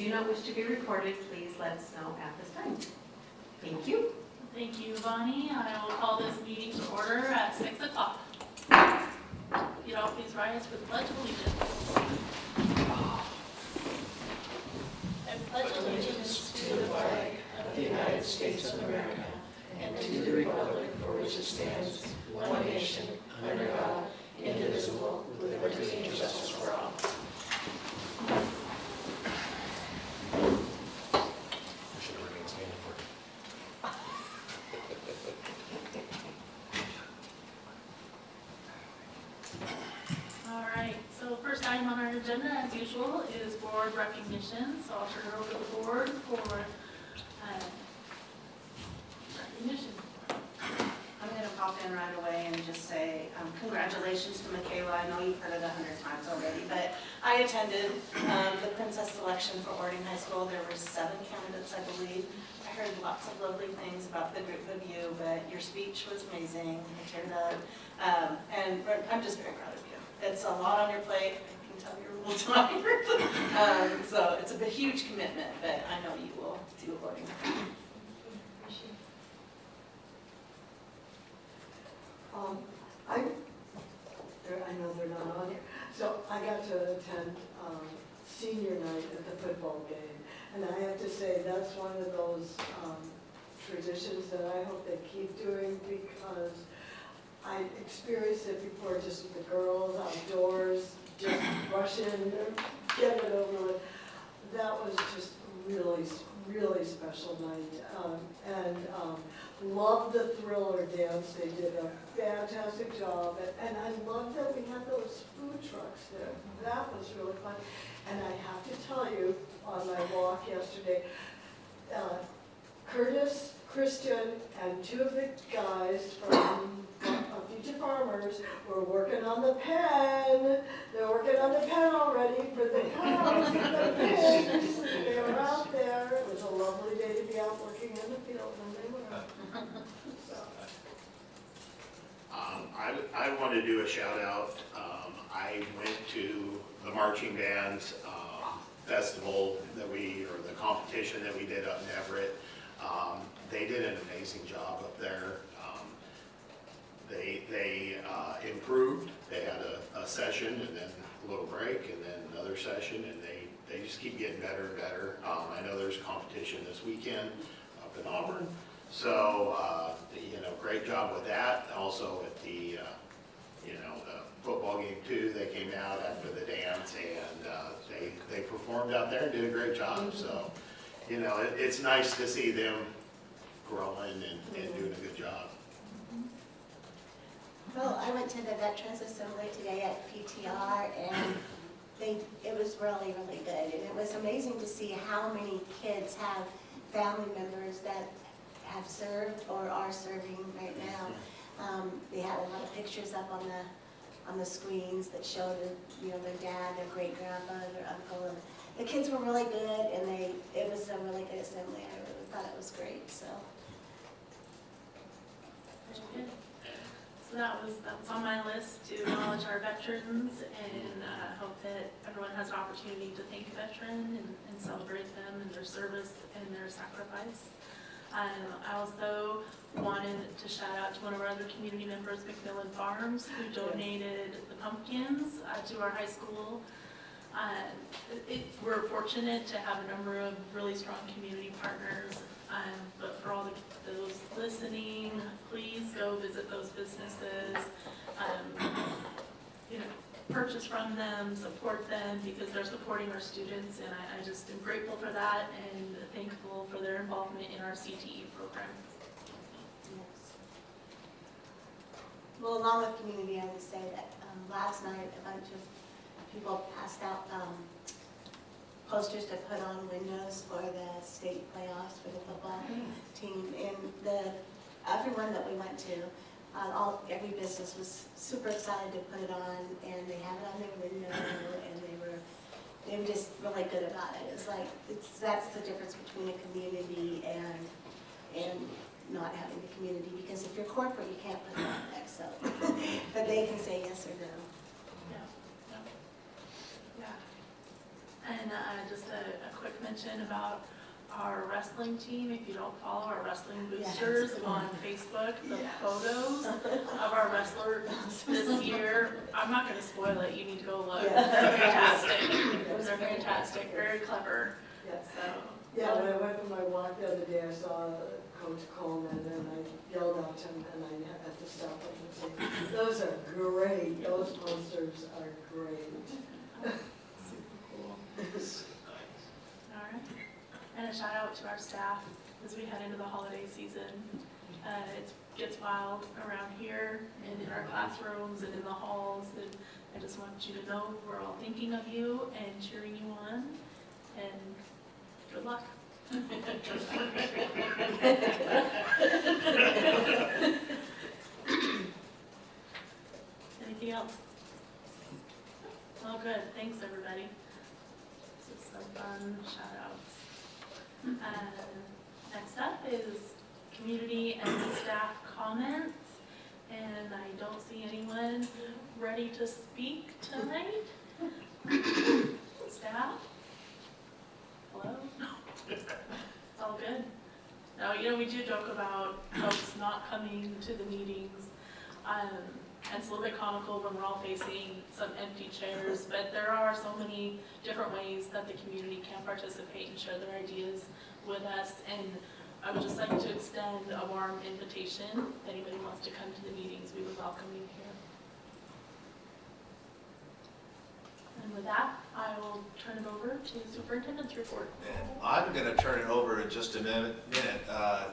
do not wish to be recorded, please let us know at this time. Thank you. Thank you, Bonnie. I will call this meeting to order at 6 o'clock. You'd all please rise for the Pledge of Allegiance. I pledge allegiance to the flag of the United States of America and to the republic for which it stands, one nation, under God, indivisible, with liberty and justice for all. All right, so first item on our agenda, as usual, is board recognition. So I'll turn it over to the board for recognition. I'm going to pop in right away and just say congratulations to Michaela. I know you've heard it 100 times already, but I attended the Princess selection for Ording High School. There were 7 candidates, I believe. I heard lots of lovely things about the group of you, but your speech was amazing. I teared up, and I'm just very proud of you. It's a lot on your plate. I can tell you're a little tired. So it's a huge commitment, but I know you will do Ording. I know they're not on here, so I got to attend senior night at the football game, and I have to say that's one of those traditions that I hope they keep doing, because I experienced it before, just with the girls outdoors, just rush in, get it over with. That was just really special night, and loved the Thriller dance. They did a fantastic job, and I love that we had those food trucks there. That was really fun. And I have to tell you, on my walk yesterday, Curtis, Christian, and 2 of the guys from Future Farmers were working on the pen. They're working on the pen already for the cows and the pigs. They were out there. It was a lovely day to be out working in the field, and they were. So. I want to do a shout out. I went to the marching band's festival or the competition that we did up in Everett. They did an amazing job up there. They improved. They had a session and then a little break and then another session, and they just keep getting better and better. I know there's competition this weekend up in Auburn. So, great job with that. Also at the, the football game too, they came out after the dance and they performed out there and did a great job. So, it's nice to see them growing and doing a good job. Well, I went to the Veterans Assembly today at PTR, and it was really good. And it was amazing to see how many kids have family members that have served or are serving right now. They had a lot of pictures up on the screens that showed their dad, their great grandpa, their uncle, and the kids were really good, and it was a really good assembly. I really thought it was great. So. Very good. So that was on my list, to acknowledge our veterans, and hope that everyone has an opportunity to thank a veteran and celebrate them and their service and their sacrifice. I also wanted to shout out to one of our other community members, McMillan Farms, who donated the pumpkins to our high school. We're fortunate to have a number of really strong community partners, but for all those listening, please go visit those businesses, purchase from them, support them, because they're supporting our students, and I just am grateful for that and thankful for their involvement in our CTE program. Yes. Well, along with community, I would say that last night a bunch of people passed out posters to put on windows for the state playoffs for the football team, and everyone that we went to, every business was super excited to put it on, and they have it on their window, and they were just really good about it. It's like that's the difference between a community and not having the community, because if you're corporate, you can't put it on there. So, but they can say yes or no. Yeah. And just a quick mention about our wrestling team. If you don't follow our wrestling boosters on Facebook, the photos of our wrestlers this year, I'm not going to spoil it. You need to go look. They're fantastic. They're fantastic. Very clever. Yes. So. Yeah, when I went for my walk the other day, I saw Coach Coleman, and I yelled out to him, and I had to stop him and say, those are great, those posters are great. Super cool. All right. And a shout out to our staff as we head into the holiday season. It gets wild around here and in our classrooms and in the halls. And I just want you to know we're all thinking of you and cheering you on. And good luck. Anything else? Oh, good. Thanks, everybody. This is some fun shout outs. Next up is community and staff comments. And I don't see anyone ready to speak tonight. Staff? Hello? It's all good. No, we do joke about folks not coming to the meetings. And it's a little bit comical when we're all facing some empty chairs, but there are so many different ways that the community can participate and share their ideas with us. And I would just like to extend a warm invitation. If anybody wants to come to the meetings, we would welcome you here. And with that, I will turn it over to the superintendent's report. And I'm going to turn it over in just a minute.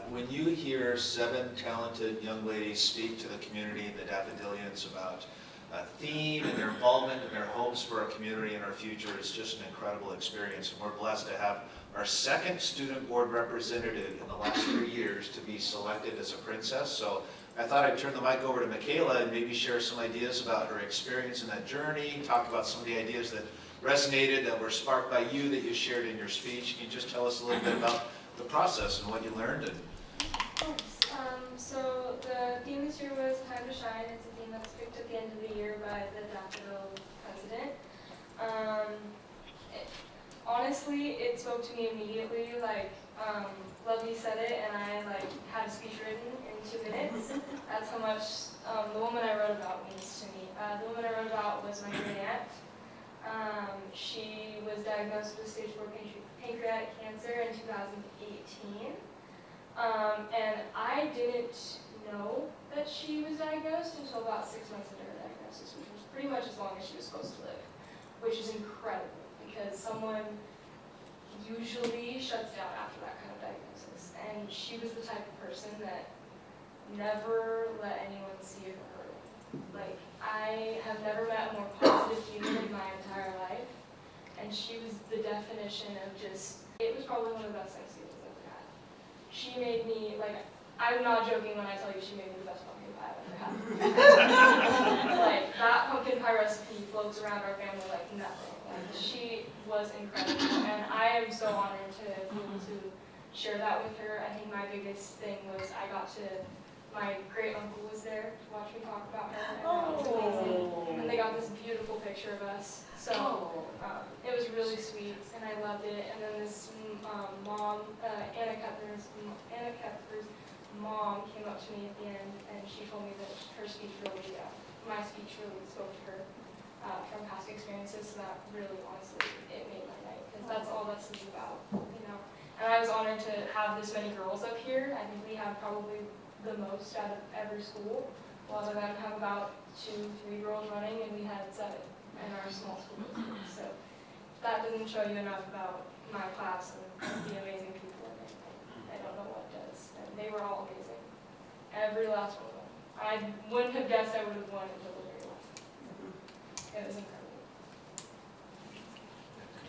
When you hear 7 talented young ladies speak to the community and the Daffodilians about a theme and their involvement and their hopes for our community and our future, it's just an incredible experience. And we're blessed to have our 2nd student board representative in the last 3 years to be selected as a princess. So I thought I'd turn the mic over to Michaela and maybe share some ideas about her experience in that journey, talk about some of the ideas that resonated, that were sparked by you, that you shared in your speech. Can you just tell us a little bit about the process and what you learned? Of course. So the theme this year was Time to Shine. It's a theme that was picked at the end of the year by the Daffodil president. Honestly, it spoke to me immediately. Lovey said it, and I had a speech written in 2 minutes. That's how much the woman I wrote about means to me. The woman I wrote about was my great aunt. She was diagnosed with stage 4 pancreatic cancer in 2018. And I didn't know that she was diagnosed until about 6 months into her diagnosis, which was pretty much as long as she was supposed to live, which is incredible because someone usually shuts down after that kind of diagnosis. And she was the type of person that never let anyone see her hurt. I have never met a more positive human in my entire life, and she was the definition of it was probably one of the best Thanksgivings I've ever had. She made me, I'm not joking when I tell you she made me the best pumpkin pie I've ever had. That pumpkin pie recipe floats around our family like nothing. She was incredible, and I am so honored to be able to share that with her. I think my biggest thing was my great uncle was there to watch me talk about her, and that was amazing. And they got this beautiful picture of us. So it was really sweet, and I loved it. And then this mom, Anna Kepler's mom came up to me at the end, and she told me that my speech really spoke to her from past experiences. So that really, honestly, it made my night, because that's all this is about, And I was honored to have this many girls up here. I think we have probably the most out of every school. A lot of them have about 2-3 girls running, and we had 7 in our small school district. So that doesn't show you enough about my class and the amazing people in it. I don't know what does. And they were all amazing. Every last one of them. I wouldn't have guessed I would have won until the very last. It was incredible.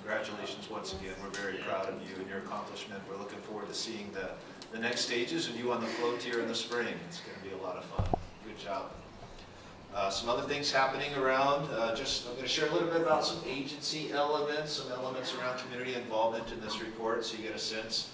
Congratulations once again. We're very proud of you and your accomplishment. We're looking forward to seeing the next stages and you on the float here in the spring. It's going to be a lot of fun. Good job. Some other things happening around. I'm going to share a little bit about some agency elements, some elements around community involvement in this report so you get a sense.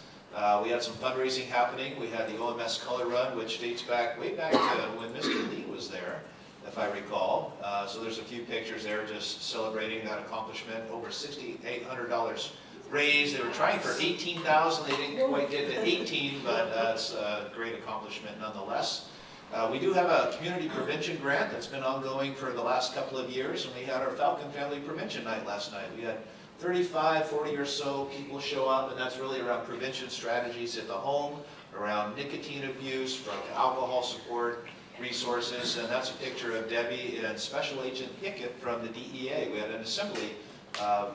We had some fundraising happening. We had the OMS Color Run, which dates way back to when Mr. Lee was there. if I recall. So there's a few pictures there just celebrating that accomplishment. Over $6,800 raised. They were trying for $18,000. They didn't quite get to 18, but that's a great accomplishment nonetheless. We do have a community prevention grant that's been ongoing for the last couple of years, and we had our Falcon Family Prevention Night last night. We had 35, 40 or so people show up, and that's really around prevention strategies at the home, around nicotine abuse, drug and alcohol support, resources, and that's a picture of Debbie and Special Agent Hickett from the DEA. We had an assembly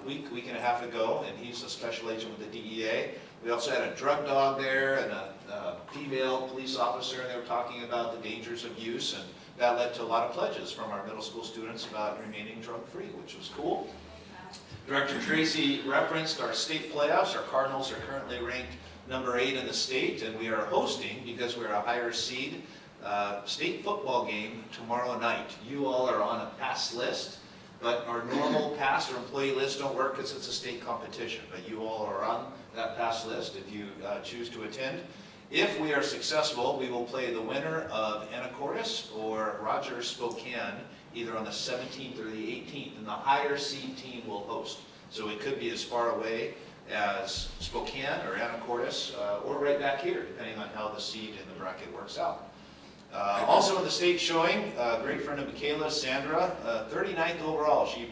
week and a half ago, and he's a special agent with the DEA. We also had a drug dog there and a female police officer, and they were talking about the dangers of use, and that led to a lot of pledges from our middle school students about remaining drug-free, which was cool. Director Tracy referenced our state playoffs. Our Cardinals are currently ranked number 8 in the state, and we are hosting, because we're a higher seed, state football game tomorrow night. You all are on a pass list, but our normal pass or employee list don't work because it's a state competition. But you all are on that pass list if you choose to attend. If we are successful, we will play the winner of Anacortes or Rogers Spokane, either on the 17th or the 18th, and the higher seed team will host. So it could be as far away as Spokane or Anacortes, or right back here, depending on how the seed in the bracket works out. Also in the state showing, a great friend of Michaela, Sandra, 39th overall. She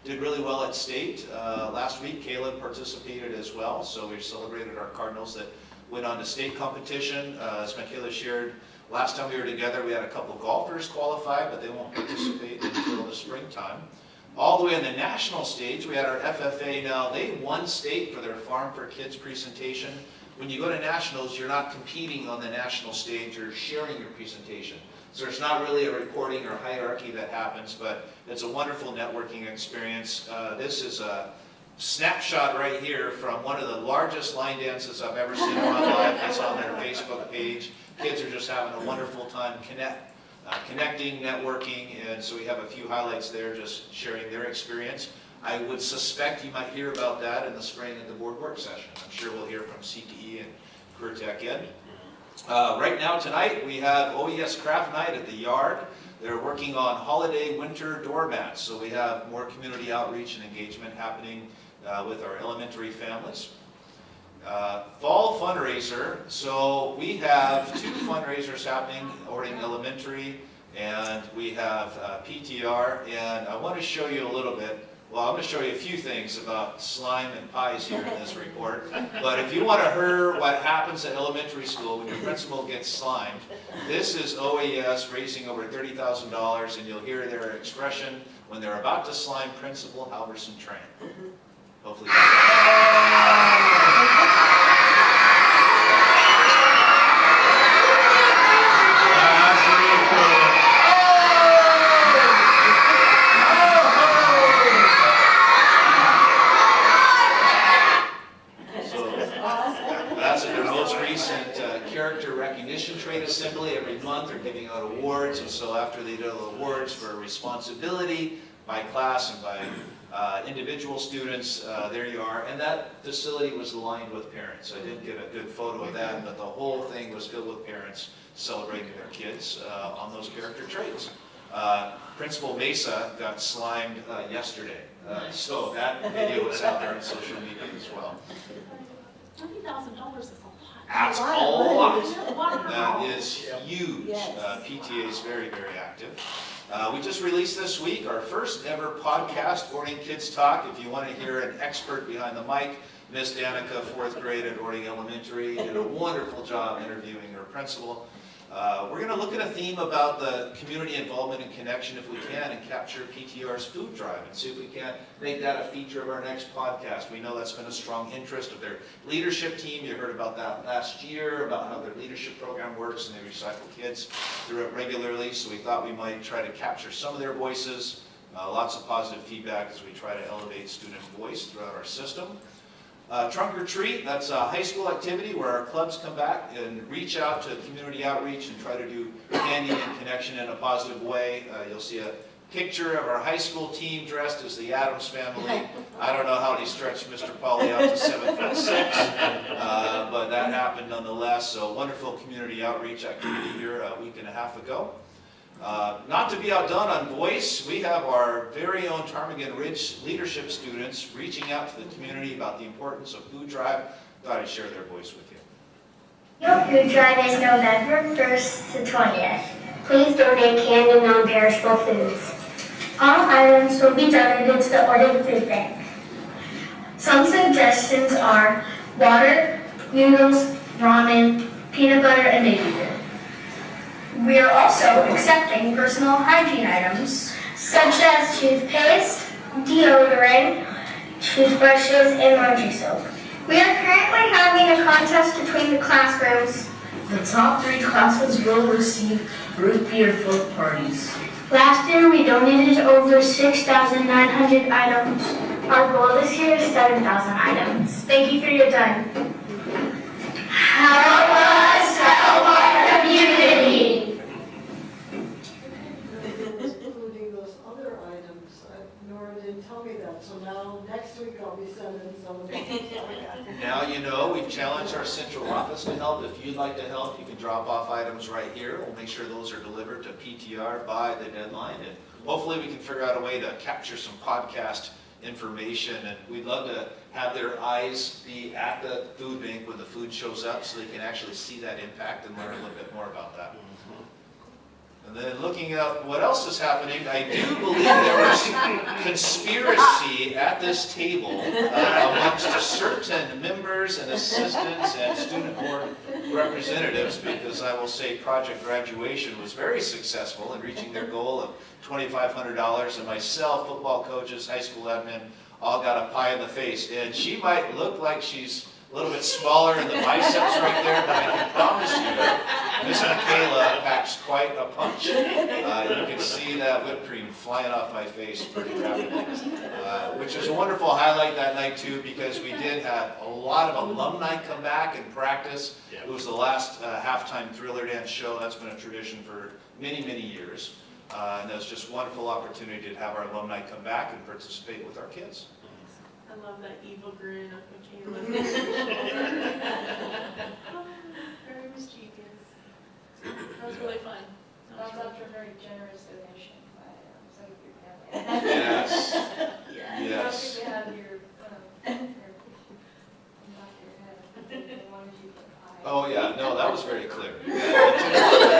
did really well at state. Last week, Caleb participated as well, so we celebrated our Cardinals that went on to state competition. As Michaela shared, last time we were together, we had a couple golfers qualify, but they won't participate until the springtime. All the way on the national stage, we had our FFA now. They won state for their Farm for Kids presentation. When you go to nationals, you're not competing on the national stage, you're sharing your presentation. So there's not really a reporting or hierarchy that happens, but it's a wonderful networking experience. This is a snapshot right here from one of the largest line dances I've ever seen in my life. It's on their Facebook page. Kids are just having a wonderful time connecting, networking, and so we have a few highlights there just sharing their experience. I would suspect you might hear about that in the spring at the board work session. I'm sure we'll hear from CTE and Career Tech Ed. Right now tonight we have OES Craft Night at the Yard. They're working on holiday winter doormats, so we have more community outreach and engagement happening with our elementary families. Fall fundraiser, so we have 2 fundraisers happening, Ording Elementary, and we have PTR, and I want to show you a little bit. Well, I'm going to show you a few things about slime and pies here in this report, but if you want to hear what happens at elementary school when your principal gets slimed, this is OES raising over $30,000, and you'll hear their expression when they're about to slime Principal Halverson Tran. Hopefully. Character recognition trade assembly. Every month they're giving out awards, and so after they do the awards for responsibility by class and by individual students, there you are. And that facility was lined with parents. I didn't get a good photo of that, but the whole thing was filled with parents celebrating their kids on those character traits. Principal Mesa got slimed yesterday, so that video is out there on social media as well. $30,000 is a lot. That's a lot. Wow. That is huge. Yes. PTA is very, very active. We just released this week our first ever podcast, Ording Kids Talk. If you want to hear an expert behind the mic, Miss Danica, 4th grade at Ording Elementary, did a wonderful job interviewing her principal. We're going to look at a theme about the community involvement and connection, if we can, and capture PTR's food drive and see if we can make that a feature of our next podcast. We know that's been a strong interest of their leadership team. You heard about that last year, about how their leadership program works, and they recycle kids through it regularly, so we thought we might try to capture some of their voices. Lots of positive feedback as we try to elevate student voice throughout our system. Trunk or Treat, that's a high school activity where our clubs come back and reach out to community outreach and try to do candy and connection in a positive way. You'll see a picture of our high school team dressed as the Addams Family. I don't know how they stretched Mr. Pauly out to 7'6", but that happened nonetheless. So wonderful community outreach activity here a week and a half ago. Not to be outdone on voice, we have our very own Ptarmigan Ridge leadership students reaching out to the community about the importance of food drive. Thought I'd share their voice with you. Your food drive is November 1st to 20th. Please donate canned and non-perishable foods. All items will be donated to the Orton Food Bank. Some suggestions are water, noodles, ramen, peanut butter, and baby food. We are also accepting personal hygiene items such as toothpaste, deodorant, toothbrushes, and laundry soap. We are currently having a contest between the classrooms. The top 3 classes will receive root beer float parties. Last year, we donated over 6,900 items. Our goal this year is 7,000 items. Thank you for your time. Help us help our community. Including those other items. Nora didn't tell me that, so now next week I'll be sending some of those. Now you know, we've challenged our central office to help. If you'd like to help, you can drop off items right here. We'll make sure those are delivered to PTR by the deadline. And hopefully we can figure out a way to capture some podcast information. And we'd love to have their eyes be at the food bank when the food shows up so they can actually see that impact and learn a little bit more about that. And then looking at what else is happening, I do believe there was conspiracy at this table amongst certain members and assistants and student board representatives, because I will say Project Graduation was very successful in reaching their goal of $2,500, and myself, football coaches, high school admin, all got a pie in the face. And she might look like she's a little bit smaller in the biceps right there, but I can promise you, Miss Michaela packs quite a punch. You can see that whipped cream flying off my face pretty rapidly, which was a wonderful highlight that night too, because we did have a lot of alumni come back and practice. It was the last halftime thriller dance show. That's been a tradition for many, many years. And it was just a wonderful opportunity to have our alumni come back and participate with our kids. I love that evil grin of Michaela. Very mischievous. That was really fun. That's after a very generous donation by some of your family. Yes. Yeah. You don't Yes. think you have your back of your head. They wanted you to pie. Oh, yeah, no, that was very clear. Yeah, very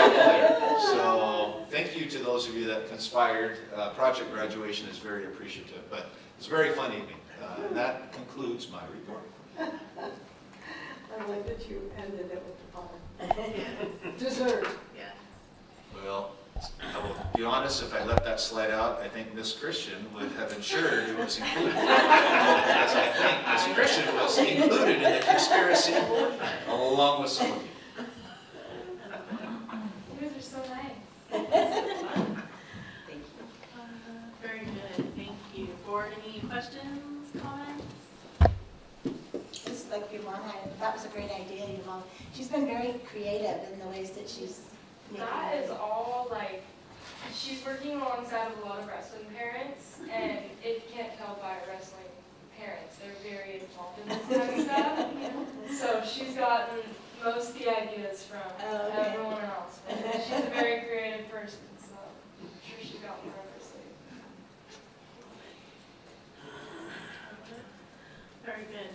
clear. So, thank you to those of you that conspired. Project Graduation is very appreciative, but it's a very fun evening. And that concludes my report. I like that you ended it with the pie. Dessert. Yeah. Well, I will be honest, if I let that slide out, I think Miss Christian would have ensured it was included. Because I think Miss Christian was included in the conspiracy, along with some of you. You guys are so nice. Thank you. Very good, thank you. Board, any questions, comments? Just like Yvonne had, that was a great idea, Yvonne. She's been very creative in the ways that she's making That it. is all like, she's working alongside of a lot of wrestling parents, and if you can't tell by wrestling parents, they're very involved in this kind of stuff. So she's gotten most of the ideas from everyone else. But she's a very creative person, so I'm sure she's got more of her sleeve. Very good,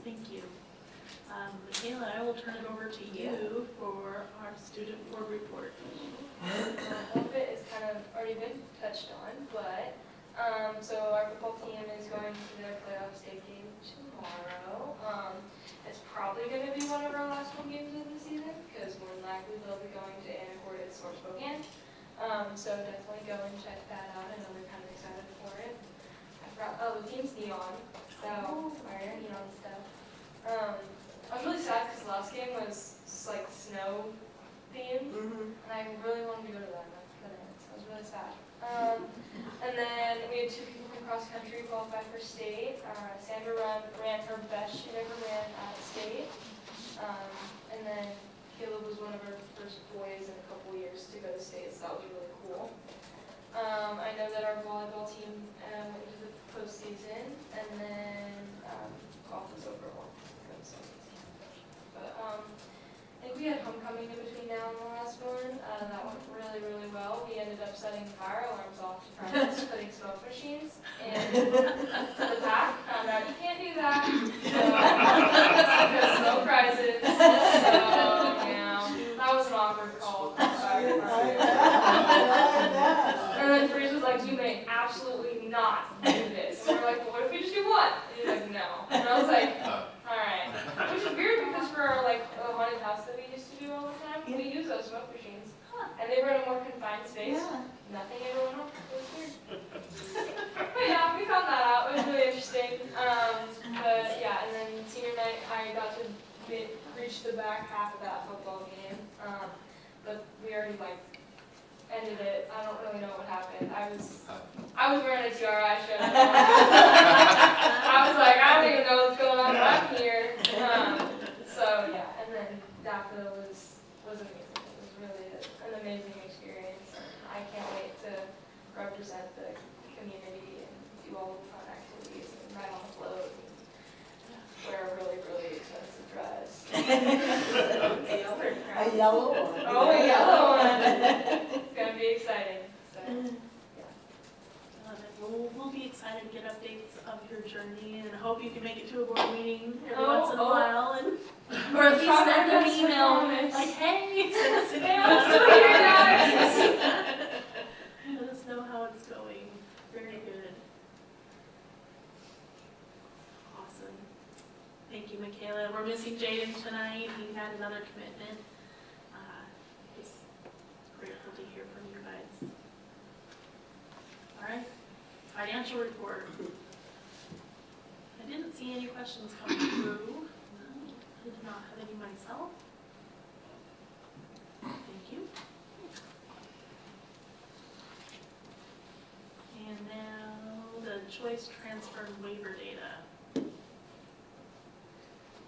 thank you. Michaela, I will turn it over to you for our student board report. All of it is kind of already been touched on, but, so our football team is going to their playoff state game tomorrow. It's probably going to be one of our last home games of the season, because more than likely they'll be going to Anacortes or Spokane. So definitely go and check that out. I know they're kind of excited for it. I forgot, oh, the team's neon, so wearing neon stuff. I was really sad because the last game was like snow themed, and I really wanted to go to that, and I couldn't, so I was really sad. And then we had 2 people from cross country qualify for state. Sandra ran her best she ever ran at state, and then Caleb was one of our first boys in a couple years to go to state, so that was really cool. I know that our volleyball team went into the postseason, and then golf was over one. But I think we had homecoming in between now and the last one. That went really, really well. setting fire alarms off to practice putting smoke machines in the pack. Found out you can't do that. Because smoke rises. So, yeah, that was an awkward call. And then Freeze was like, you may absolutely not do this. And we're like, well, what if we just do one? And he's like, no. And I was like, all right. Which is weird because for like a haunted house that we used to do all the time, we use those smoke machines. And they were in a more confined space. Nothing ever went off. It was weird. But yeah, we found that out. It was really interesting. But yeah, and then senior night, I got to reach the back half of that football game. But we already ended it. I don't really know what happened. I was wearing a tiara. I should have. I was like, I don't even know what's going on, but I'm here. So yeah, and then DAPA was amazing. It was really an amazing experience. And I can't wait to represent the community and do all the fun activities and ride on the float and wear a really, really expensive dress. A yellow one. Oh, a yellow one. It's gonna be exciting. So, yeah. Love it. We'll be excited to get updates of your journey, and hope you can make it to a board meeting every once in a while, and or at least send an email like, hey, send us an email. Let us know how it's going. Very good. Awesome. Thank you, Michaela. We're missing Jaden tonight. He had another commitment. Just grateful to hear from you guys. All right. Financial report. I didn't see any questions coming through. I did not have any myself. Thank you. And now the choice transfer and waiver data.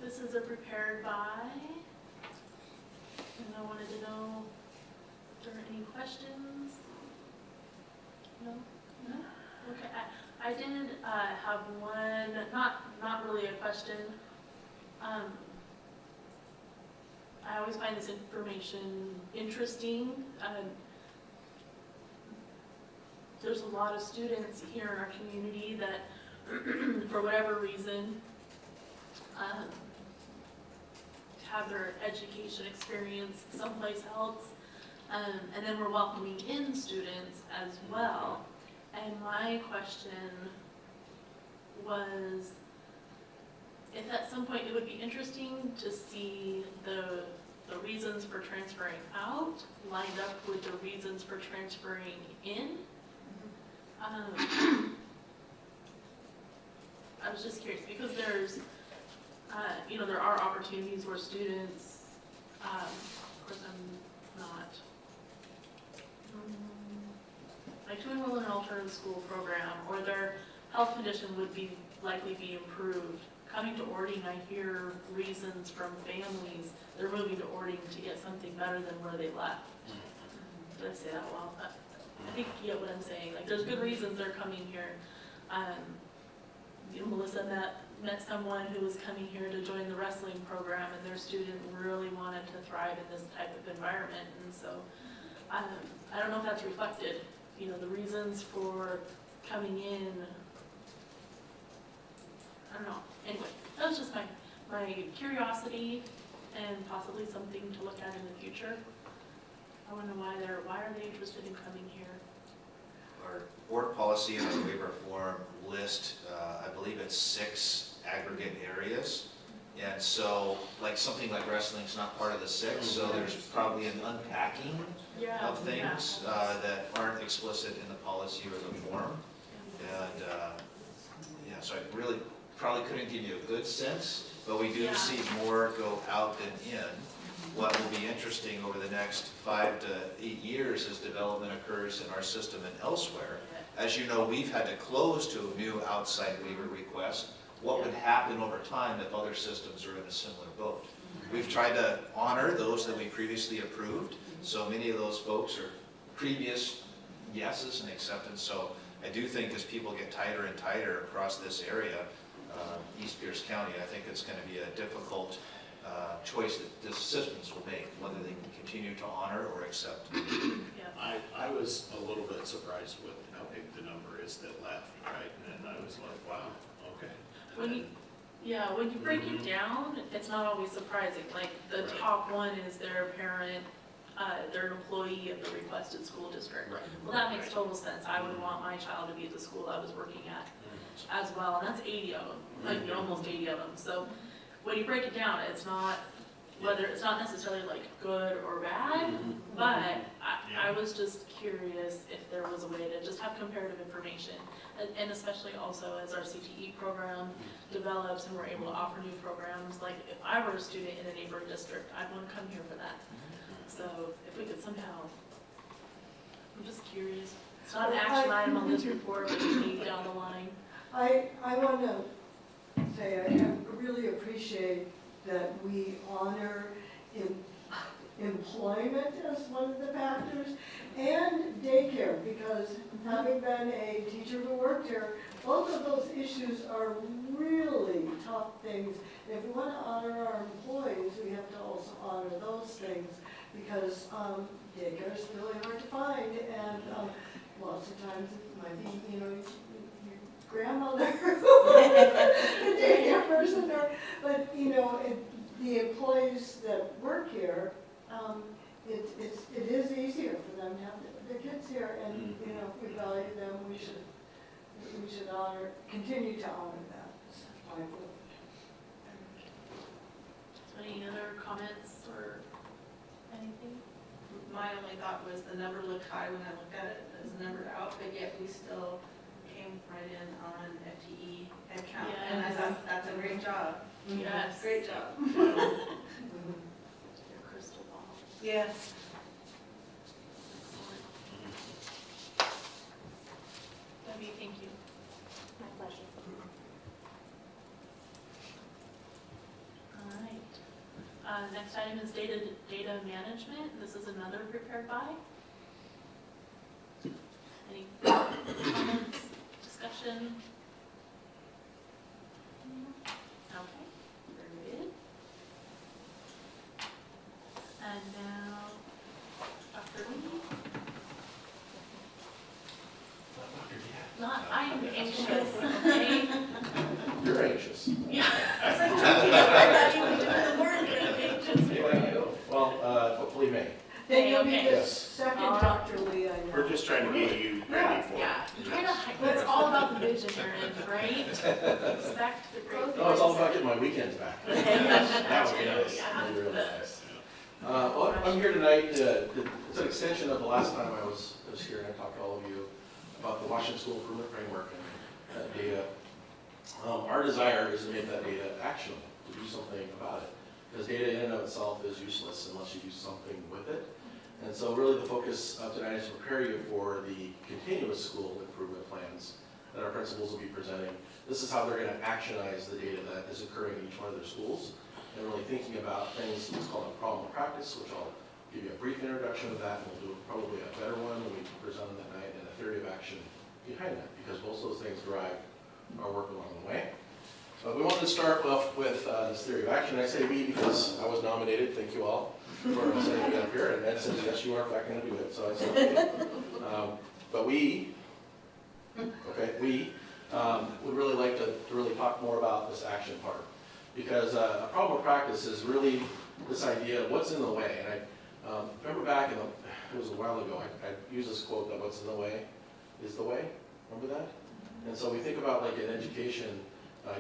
This is prepared by, and I wanted to know if there are any questions. No? No? Okay, I did have one, not really a question. I always find this information interesting. There's a lot of students here in our community that, for whatever reason, have their education experience someplace else, and then we're welcoming in students as well. And my question was, if at some point it would be interesting to see the reasons for transferring out lined up with the reasons for transferring in. I was just curious because there's, there are opportunities where students, of course I'm not, like to enroll in an alternative school program or their health condition would likely be improved. Coming to Orting, I hear reasons from families, they're moving to Orting to get something better than where they left. Did I say that well? I think you get what I'm saying. Like, there's good reasons they're coming here. Melissa met someone who was coming here to join the wrestling program, and their student really wanted to thrive in this type of environment. And so, I don't know if that's reflected. The reasons for coming in. I don't know. Anyway, that was just my curiosity and possibly something to look at in the future. I wonder why are they interested in coming here? Our board policy and the waiver form list, I believe it's 6 aggregate areas. And so, something like wrestling is not part of the 6, so there's probably an unpacking of things that aren't explicit in the policy or the form. And so I really probably couldn't give you a good sense, but we do see more go out than in. What will be interesting over the next 5 to 8 years as development occurs in our system and elsewhere. As you know, we've had to close to a new outside waiver request. What would happen over time if other systems are in a similar boat? We've tried to honor those that we previously approved, so many of those folks are previous yeses and acceptance. So I do think as people get tighter and tighter across this area, East Pierce County, I think it's going to be a difficult choice that the assistants will make, whether they can continue to honor or accept. Yeah. I was a little bit surprised with how big the number is that left, right? And I was like, wow, okay. When you break it down, it's not always surprising. Like, the Right. top one is their parent, they're an employee of the requested school district. Right. Well, that makes total sense. I would want my child to be at the school I was working at as well, and that's 80 of them, like almost 80 of them. So when you break it down, it's not it's not necessarily like good or bad, but I was just curious if there was a way to just have comparative information, and especially also as our CTE program develops and we're able to offer new programs. Like, if I were a student in a neighboring district, I'd want to come here for that. So if we could somehow, I'm just curious. It's not an action item on this report, but maybe down the line. I want to say I really appreciate that we honor employment as one of the factors, and daycare, because having been a teacher who worked here, both of those issues are really tough things. If we want to honor our employees, we have to also honor those things, because daycare is really hard to find, and lots of times it might be, your grandmother, the daycare person, but the employees that work here, it is easier for them to have their kids here, and if we value them, we should continue to honor that. That's my vote. So any other comments or anything? My only thought was the number looked high when I looked at it, as numbered out, but yet we still came right in on FTE headcount. And I Yes. thought that's a great job. Yes. Great job. Your crystal ball. Yes. Debbie, thank you. My pleasure. All right. Next item is data management. This is another prepared by. Any comments, discussion? Okay, very good. And now, Dr. Lee. Not, I am anxious, okay? You're anxious. Yeah. It's like, I thought you were doing the work, and I'm anxious. Well, hopefully May. Then you'll be Okay. the Yes. second Dr. Lee I know. We're just trying to get you ready for it. Yeah, try to, it's all about the vision you're in, right? Expect the great things. No, it's all about getting my weekends back. That would be nice. Yeah. That'd be really nice. Well, I'm here tonight, it's an extension of the last time I was here, and I talked to all of you about the Washington School Improvement Framework and that data. Our desire is to make that data actionable, to do something about it. Because data in and of itself is useless unless you do something with it. And so really the focus of tonight is to prepare you for the continuous school improvement plans that our principals will be presenting. This is how they're going to actionize the data that is occurring in each one of their schools, and really thinking about things, what's called a problem of practice, which I'll give you a brief introduction of that, and we'll do probably a better one when we present them that night, and a theory of action behind that, because both of those things drive our work along the way. We wanted to start off with this theory of action. I say we because I was nominated, thank you all, for setting me up here, and Ed said, yes, you are in fact going to do it, so I said, okay. But we would really like to really talk more about this action part, because a problem of practice is really this idea of what's in the way. And I remember back it was a while ago, I used this quote that what's in the way is the way. Remember that? And so we think about, like, in education,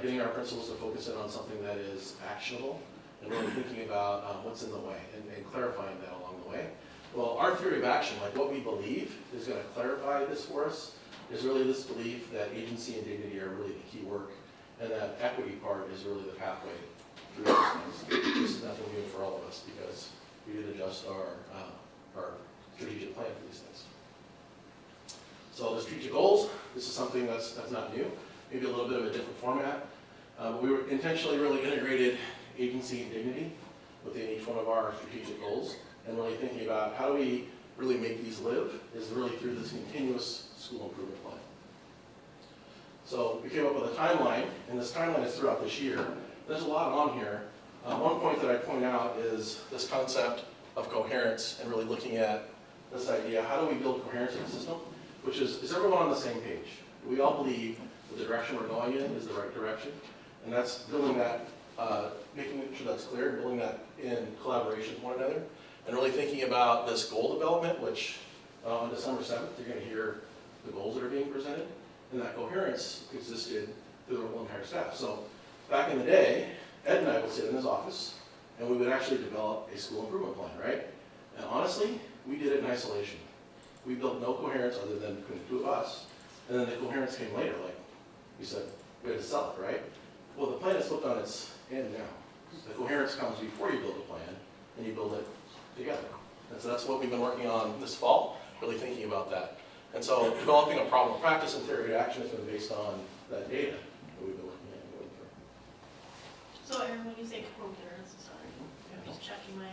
getting our principals to focus in on something that is actionable, and really thinking about what's in the way, and clarifying that along the way. Well, our theory of action, like what we believe is going to clarify this for us, is really this belief that agency and dignity are really the key work, and that equity part is really the pathway through these things. This is nothing new for all of us, because we did adjust our strategic plan for these things. So the strategic goals, this is something that's not new, maybe a little bit of a different format. We were intentionally really integrated agency and dignity within each one of our strategic goals, and really thinking about how do we really make these live is really through this continuous school improvement plan. So we came up with a timeline, and this timeline is throughout this year. There's a lot on here. One point that I point out is this concept of coherence and really looking at this idea, how do we build coherence in the system? Which is everyone on the same page? Do we all believe that the direction we're going in is the right direction? And that's building that, making sure that's clear, and building that in collaboration with one another. And really thinking about this goal development, which on December 7th, you're going to hear the goals that are being presented. And that coherence existed through the whole entire staff. So back in the day, Ed and I would sit in his office, and we would actually develop a school improvement plan, right? And honestly, we did it in isolation. We built no coherence other than between the two of us. And then the coherence came later, like we said, we had to sell it, right? Well, the plan is flipped on its end now. The coherence comes before you build a plan, and you build it together. And so that's what we've been working on this fall, really thinking about that. And so developing a problem of practice and theory of action has been based on that data that we've been looking at and going through. So Aaron, when you say coherence, sorry, I'm just checking my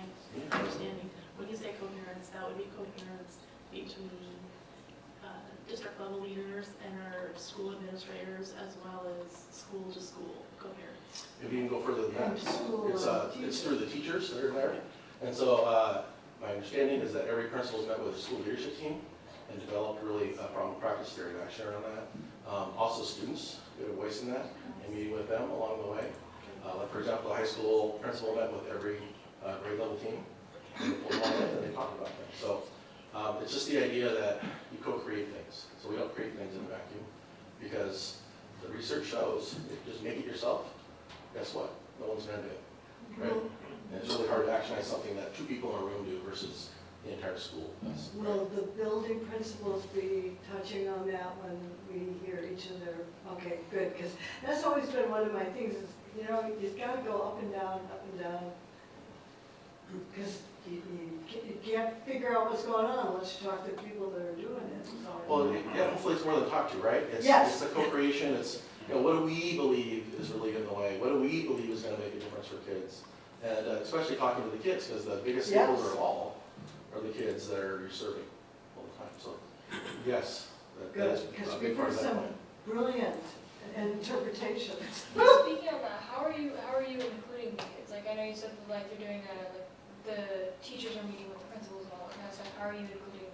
understanding. When you say coherence, that would be coherence between district level leaders and our school administrators, as well as school to school coherence. If you can go further than that, School it's through the teachers that are there. And so my understanding is that every principal's met with the school leadership team and developed really a problem practice theory of action around that. Also students get a voice in that and meeting with them along the way. Like for example, the high school principal met with every grade level team and they pulled them all in and they talked about things. So it's just the idea that you co-create things. So we don't create things in a vacuum because the research shows if you just make it yourself, guess what? No one's going to do it, right? And it's really hard to actionize something that two people in a room do versus the entire school does. Will the building principals be touching on that when we hear each of their, okay, good, because that's always been one of my things is, you know, you've got to go up and down, because you can't figure out what's going on unless you talk to people that are doing it. Well, yeah, hopefully it's more than talk to, right? Yes. It's the co-creation, it's, you know, what do we believe is really in the way? What do we believe is going to make a difference for kids? And especially talking to the kids, because the biggest Yes. stakeholder of all are the kids that are you're serving all the time. So, yes, that Good, is because a we've big part heard of that some plan. brilliant interpretations. Speaking of that, how are you including the kids? Like, I know you said that, like, they're doing like the teachers are meeting with the principals and all that kind of stuff. How are you including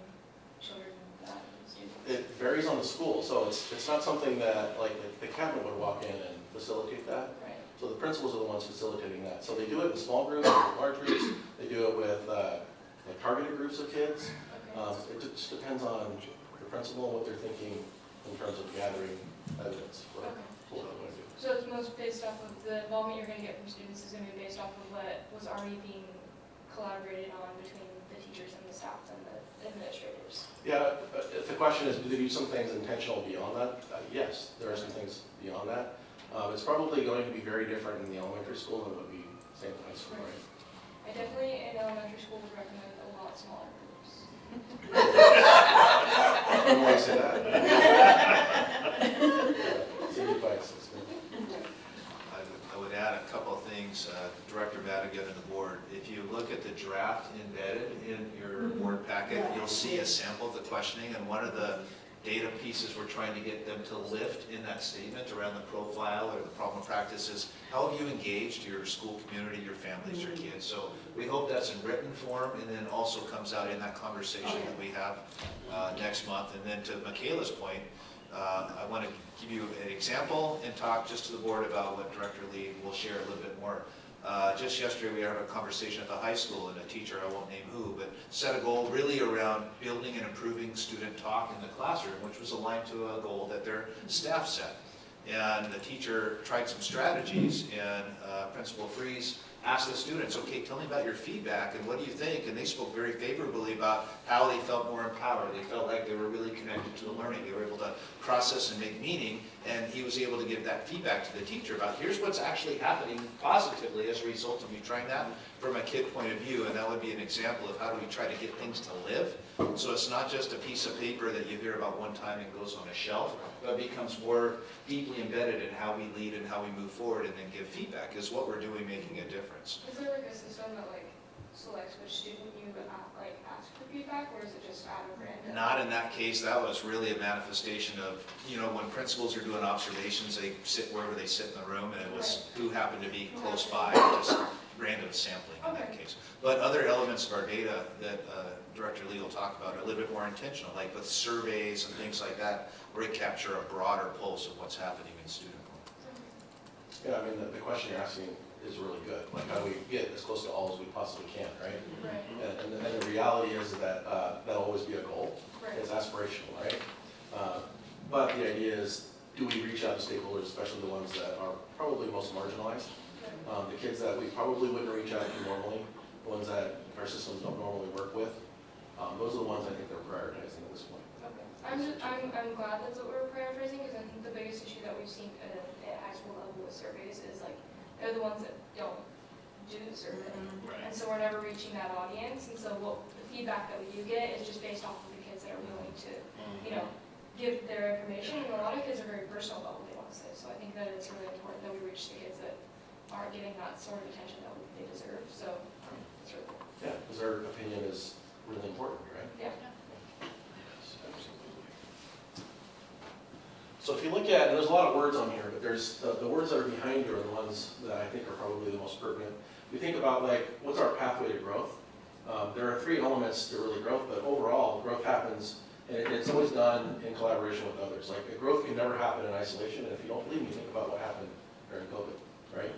children in that, students? It varies on the school, so it's not something that, like, the cabinet would walk in and facilitate that. Right. So the principals are the ones facilitating that. So they do it in small groups, or large groups. They do it with like targeted groups of kids. Okay. It just depends on the principal and what they're thinking in terms of gathering evidence for Okay. what they want to do. So it's most based off of the involvement you're going to get from students is going to be based off of what was already being collaborated on between the teachers and the staff and the administrators. Yeah, if the question is, do they do some things intentional beyond that? Yes, there are some things beyond that. It's probably going to be very different in the elementary school than it would be same in high school, right? I definitely, in elementary school, would recommend a lot smaller groups. I don't want to say that. Same advice. That's good. I would add a couple of things, Director Madigan and the board. If you look at the draft embedded in your board packet, you'll see a sample of the questioning, and one of the data pieces we're trying to get them to lift in that statement around the profile or the problem of practice is how have you engaged your school community, your families, your kids? So we hope that's in written form and then also comes out in that conversation that we have next month. And then to Michaela's point, I want to give you an example and talk just to the board about what Director Lee will share a little bit more. Just yesterday, we had a conversation at the high school, and a teacher, I won't name who, but set a goal really around building and improving student talk in the classroom, which was aligned to a goal that their staff set. And the teacher tried some strategies, and Principal Freeze asked the students, okay, tell me about your feedback, and what do you think? And they spoke very favorably about how they felt more empowered. They felt like they were really connected to the learning. They were able to process and make meaning, and he was able to give that feedback to the teacher about here's what's actually happening positively as a result of you trying that from a kid point of view, and that would be an example of how do we try to get things to live. So it's not just a piece of paper that you hear about one time and goes on a shelf, but it becomes more deeply embedded in how we lead and how we move forward and then give feedback is what we're doing making a difference. Is there like a system that like selects which student you like ask for feedback, or is it just out of random? Not in that case. That was really a manifestation of, you know, when principals are doing observations, they sit wherever they sit in the room, and it was who happened to be close by. Just with sampling in that Okay. case. But other elements of our data that Director Lee will talk about are a little bit more intentional, like with surveys and things like that, where we capture a broader pulse of what's happening in student growth. Yeah, I mean, the question you're asking is really good. Like, how do we get as close to all as we possibly can, right? Right, And the reality is that that'll always be a goal. right. It's aspirational, right? But the idea is, do we reach out to stakeholders, especially the ones that are probably most marginalized? The kids that we probably wouldn't reach out to normally, the ones that our systems don't normally work with, those are the ones I think they're prioritizing at this point. Okay. I'm glad that's what we're prioritizing, because I think the biggest issue that we've seen at high school level with surveys is like, they're the ones that don't do the survey. And so we're never reaching that audience, and so the feedback that we do get is just based off of the kids that are willing to, give their information, and a lot of kids are very personal about what they want to say, so I think that it's really important that we reach the kids that aren't getting that sort of attention that they deserve, so it's really cool. Yeah, because their opinion is really important, right? Yeah. Yes, absolutely. So if you look at, and there's a lot of words on here, but there's, the words that are behind you are the ones that I think are probably the most pertinent. We think about like, what's our pathway to growth? There are three elements to really growth, but overall, growth happens, and it's always done in collaboration with others. Like, a growth can never happen in isolation, and if you don't believe me, think about what happened during COVID, right?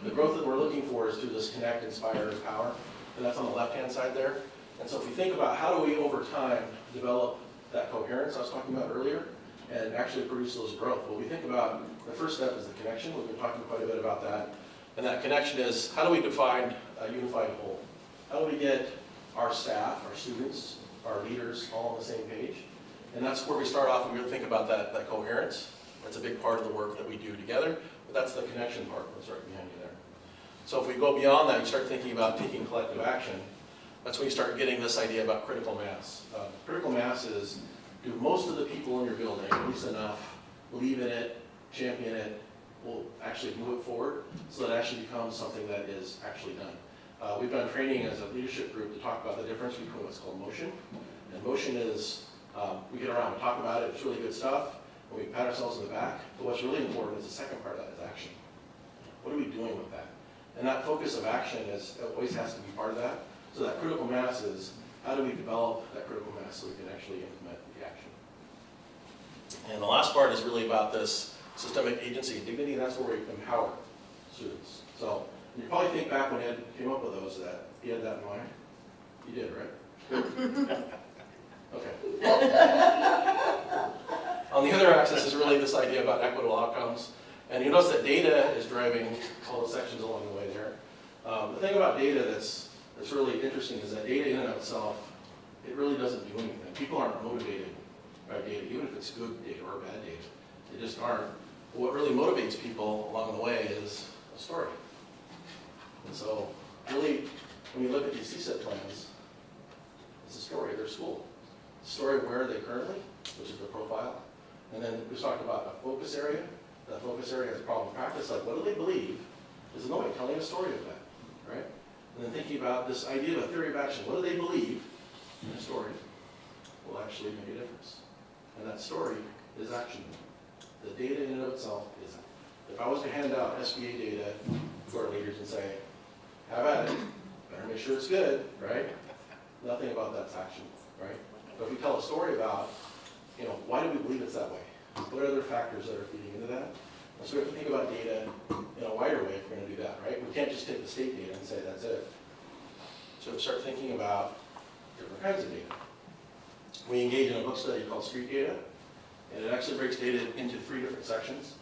The growth that we're looking for is through this connect, inspire, empower, and that's on the left-hand side there. And so if we think about how do we, over time, develop that coherence I was talking about earlier, and actually produce those growth, well, we think about the first step is the connection. We've been talking quite a bit about that. And that connection is, how do we define a unified whole? How do we get our staff, our students, our leaders all on the same page? And that's where we start off, and we really think about that coherence. That's a big part of the work that we do together, but that's the connection part that's right behind you there. So if we go beyond that, you start thinking about taking collective action. That's when you start getting this idea about critical mass. Critical mass is, do most of the people in your building, at least enough, believe in it, champion it, will actually move it forward, so that it actually becomes something that is actually done. We've done training as a leadership group to talk about the difference between what's called motion. And motion is, we get around and talk about it, it's really good stuff, and we pat ourselves in the back. But what's really important is the second part of that, is action. What are we doing with that? And that focus of action always has to be part of that. So that critical mass is, how do we develop that critical mass so we can actually implement the action? And the last part is really about this systemic agency and dignity, and that's where we empower students. So you probably think back when Ed came up with those, that he had that in mind. You did, right? Okay. On the other axis is really this idea about equitable outcomes. And you notice that data is driving all the sections along the way there. The thing about data that's really interesting is that data in and of itself, it really doesn't do anything. People aren't motivated by data, even if it's good data or bad data. They just aren't. What really motivates people along the way is a story. And so really, when you look at these CSET plans, it's a story of their school. The story of where are they currently, which is the profile. And then we talked about a focus area. That focus area has problem practice, like what do they believe? There's nobody telling a story of that, right? And then thinking about this idea of a theory of action, what do they believe in a story will actually make a difference. And that story is action. The data in and of itself isn't. If I was to hand out SBA data to our leaders and say, have at it, better make sure it's good, right? Nothing about that's action, right? But if we tell a story about, why do we believe it's that way? What are other factors that are feeding into that? And so we have to think about data in a wider way if we're going to do that, right? We can't just take the state data and say that's it. So we start thinking about different kinds of data. We engage in a book study called Street Data, and it actually breaks data into 3 different sections.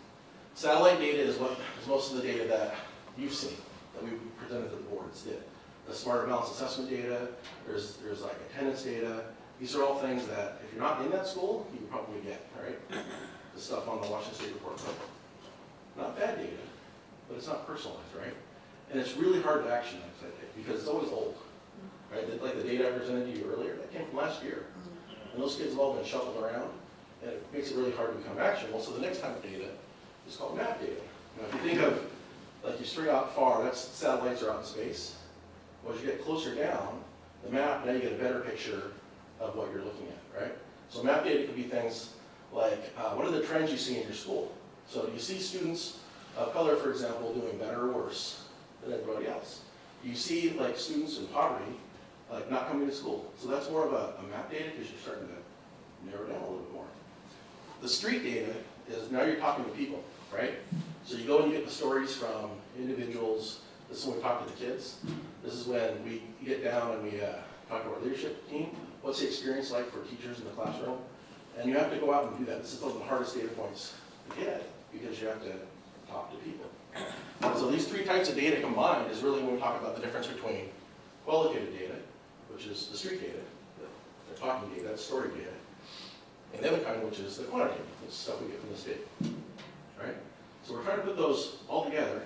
Satellite data is most of the data that you've seen, that we presented to the boards did. The Smarter Balanced Assessment data, there's like attendance data. These are all things that if you're not in that school, you probably get, right? The stuff on the Washington State Report card. Not bad data, but it's not personalized, right? And it's really hard to actionize because it's always old, right? Like the data I presented to you earlier, that came from last year. And those kids have all been shuffled around, and it makes it really hard to become actionable. So the next type of data is called map data. Now, if you think of, like you string out far, that's satellites are out in space. Well, as you get closer down, the map, now you get a better picture of what you're looking at, right? So map data could be things like, what are the trends you see in your school? So do you see students of color, for example, doing better or worse than everybody else? you see like students in poverty, like not coming to school. So that's more of a map data because you're starting to narrow down a little bit more. The street data is now you're talking to people, right? So you go and you get the stories from individuals. This is when we talk to the kids. This is when we get down and we talk to our leadership team. What's the experience like for teachers in the classroom? And you have to go out and do that. This is one of the hardest data points to get because you have to talk to people. So these three types of data combined is really when we talk about the difference between qualitative data, which is the street data, the talking data, that's story data, and the other kind, which is the quantitative, which is stuff we get from the state, right? So we're trying to put those all together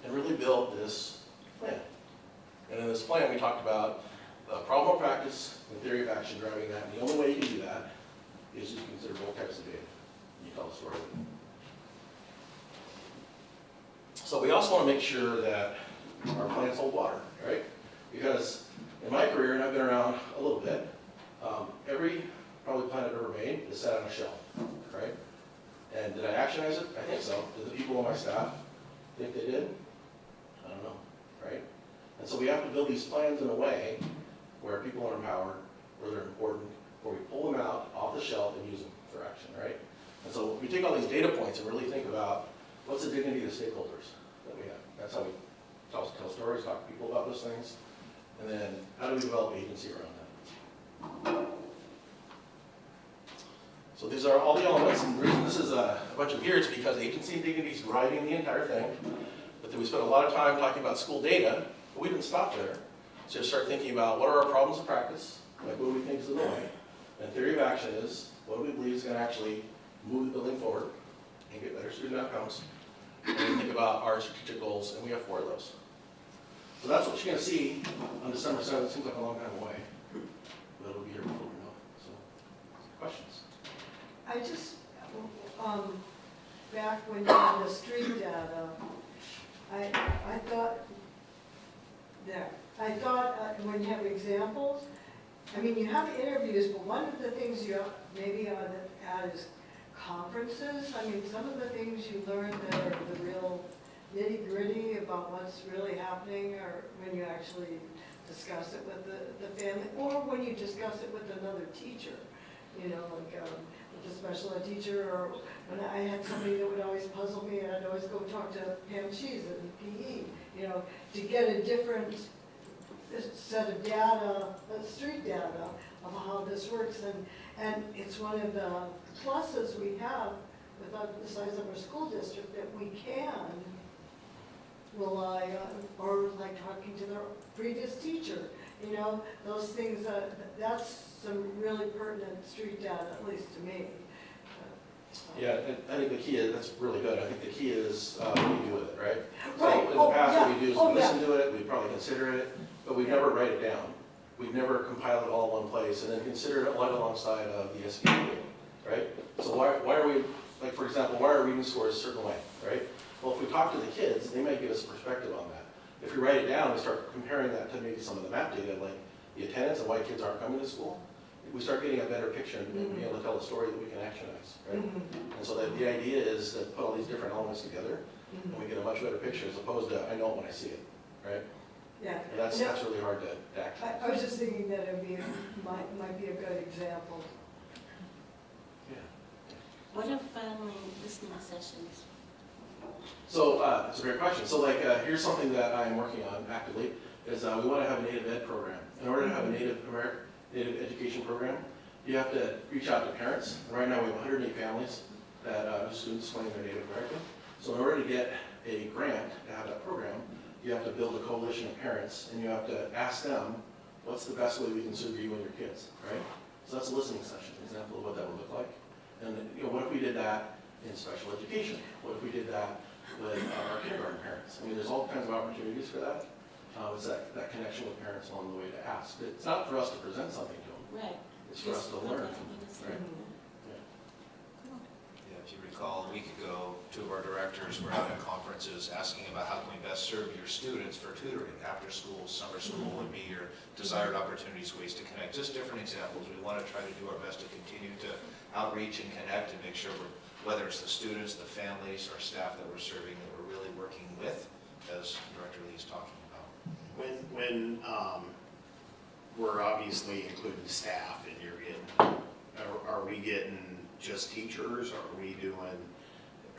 and really build this plan. And in this plan, we talked about problem of practice and theory of action driving that. And the only way you can do that is you consider both types of data. You tell the story. So we also want to make sure that our plans hold water, right? Because in my career, and I've been around a little bit, every probably plan I've ever made is sat on a shelf, right? And did I actionize it? I think so. Did the people on my staff think they did? I don't know, right? And so we have to build these plans in a way where people are empowered, where they're important, where we pull them out off the shelf and use them for action, right? And so we take all these data points and really think about what's the dignity of the stakeholders that we have. That's how we tell stories, talk to people about those things. And then how do we develop agency around that? So these are all the elements, and the reason this is a bunch of here is because agency and dignity is driving the entire thing. But then we spent a lot of time talking about school data, but we didn't stop there. So start thinking about what are our problems of practice, like what do we think is in the way, and theory of action is what do we believe is going to actually move the building forward and get better student outcomes. And then think about our strategic goals, and we have 4 of those. So that's what you're going to see on December 7th. It seems like a long time away, but it'll be here before we know it. So, questions? I just, back when you had the street data, I thought, when you have examples, I mean, you have interviews, but one of the things you maybe ought to add is conferences. I mean, some of the things you learn that are the real nitty-gritty about what's really happening, or when you actually discuss it with the family, or when you discuss it with another teacher, you know, like with a special ed teacher, or when I had somebody that would always puzzle me, and I'd always go talk to Pam Cheese in PE, you know, to get a different set of data, street data, of how this works, and it's one of the pluses we have without the size of our school district, that we can rely on, or like talking to their previous teacher, you know, those things, that's some really pertinent street data, at least to me. Yeah, I think the key is, that's really good. I think the key is what you do with it, right? Right. So in the past, yeah. what we do is we listen to it, we probably consider it, but we never write it down. We've never compiled it all in one place and then consider it right alongside of the SBA, right? So why are we, like for example, why are reading scores a certain way, right? Well, if we talk to the kids, they might give us a perspective on that. If we write it down and start comparing that to maybe some of the map data, like the attendance and why kids aren't coming to school, we start getting a better picture and being able to tell a story that we can actionize, right? And so the idea is to put all these different elements together and we get a much better picture as opposed to I know it when I see it, right? Yeah. And that's really hard to actionize. I was just thinking that it might be a good example. Yeah. What are family listening sessions? So it's a great question. So like here's something that I'm working on actively is we want to have a native ed program. In order to have a native education program, you have to reach out to parents. And right now we have 108 families that students claim they're Native American. So in order to get a grant to have that program, you have to build a coalition of parents and you have to ask them, what's the best way we can serve you and your kids, right? So that's a listening session, an example of what that would look like. And you know, what if we did that in special education? What if we did that with our kindergarten parents? I mean, there's all kinds of opportunities for that. It's that connection with parents along the way to ask. It's not for us to present something to them. Right. It's for us to learn. Right? Yeah, if you recall, a week ago, 2 of our directors were having conferences asking about how can we best serve your students for tutoring, after school, summer school would be your desired opportunities, ways to connect, just different examples. We want to try to do our best to continue to outreach and connect and make sure whether it's the students, the families, our staff that we're serving, that we're really working with, as Director Lee is talking about. when, we're obviously including staff and you're getting, are we getting just teachers? Are we doing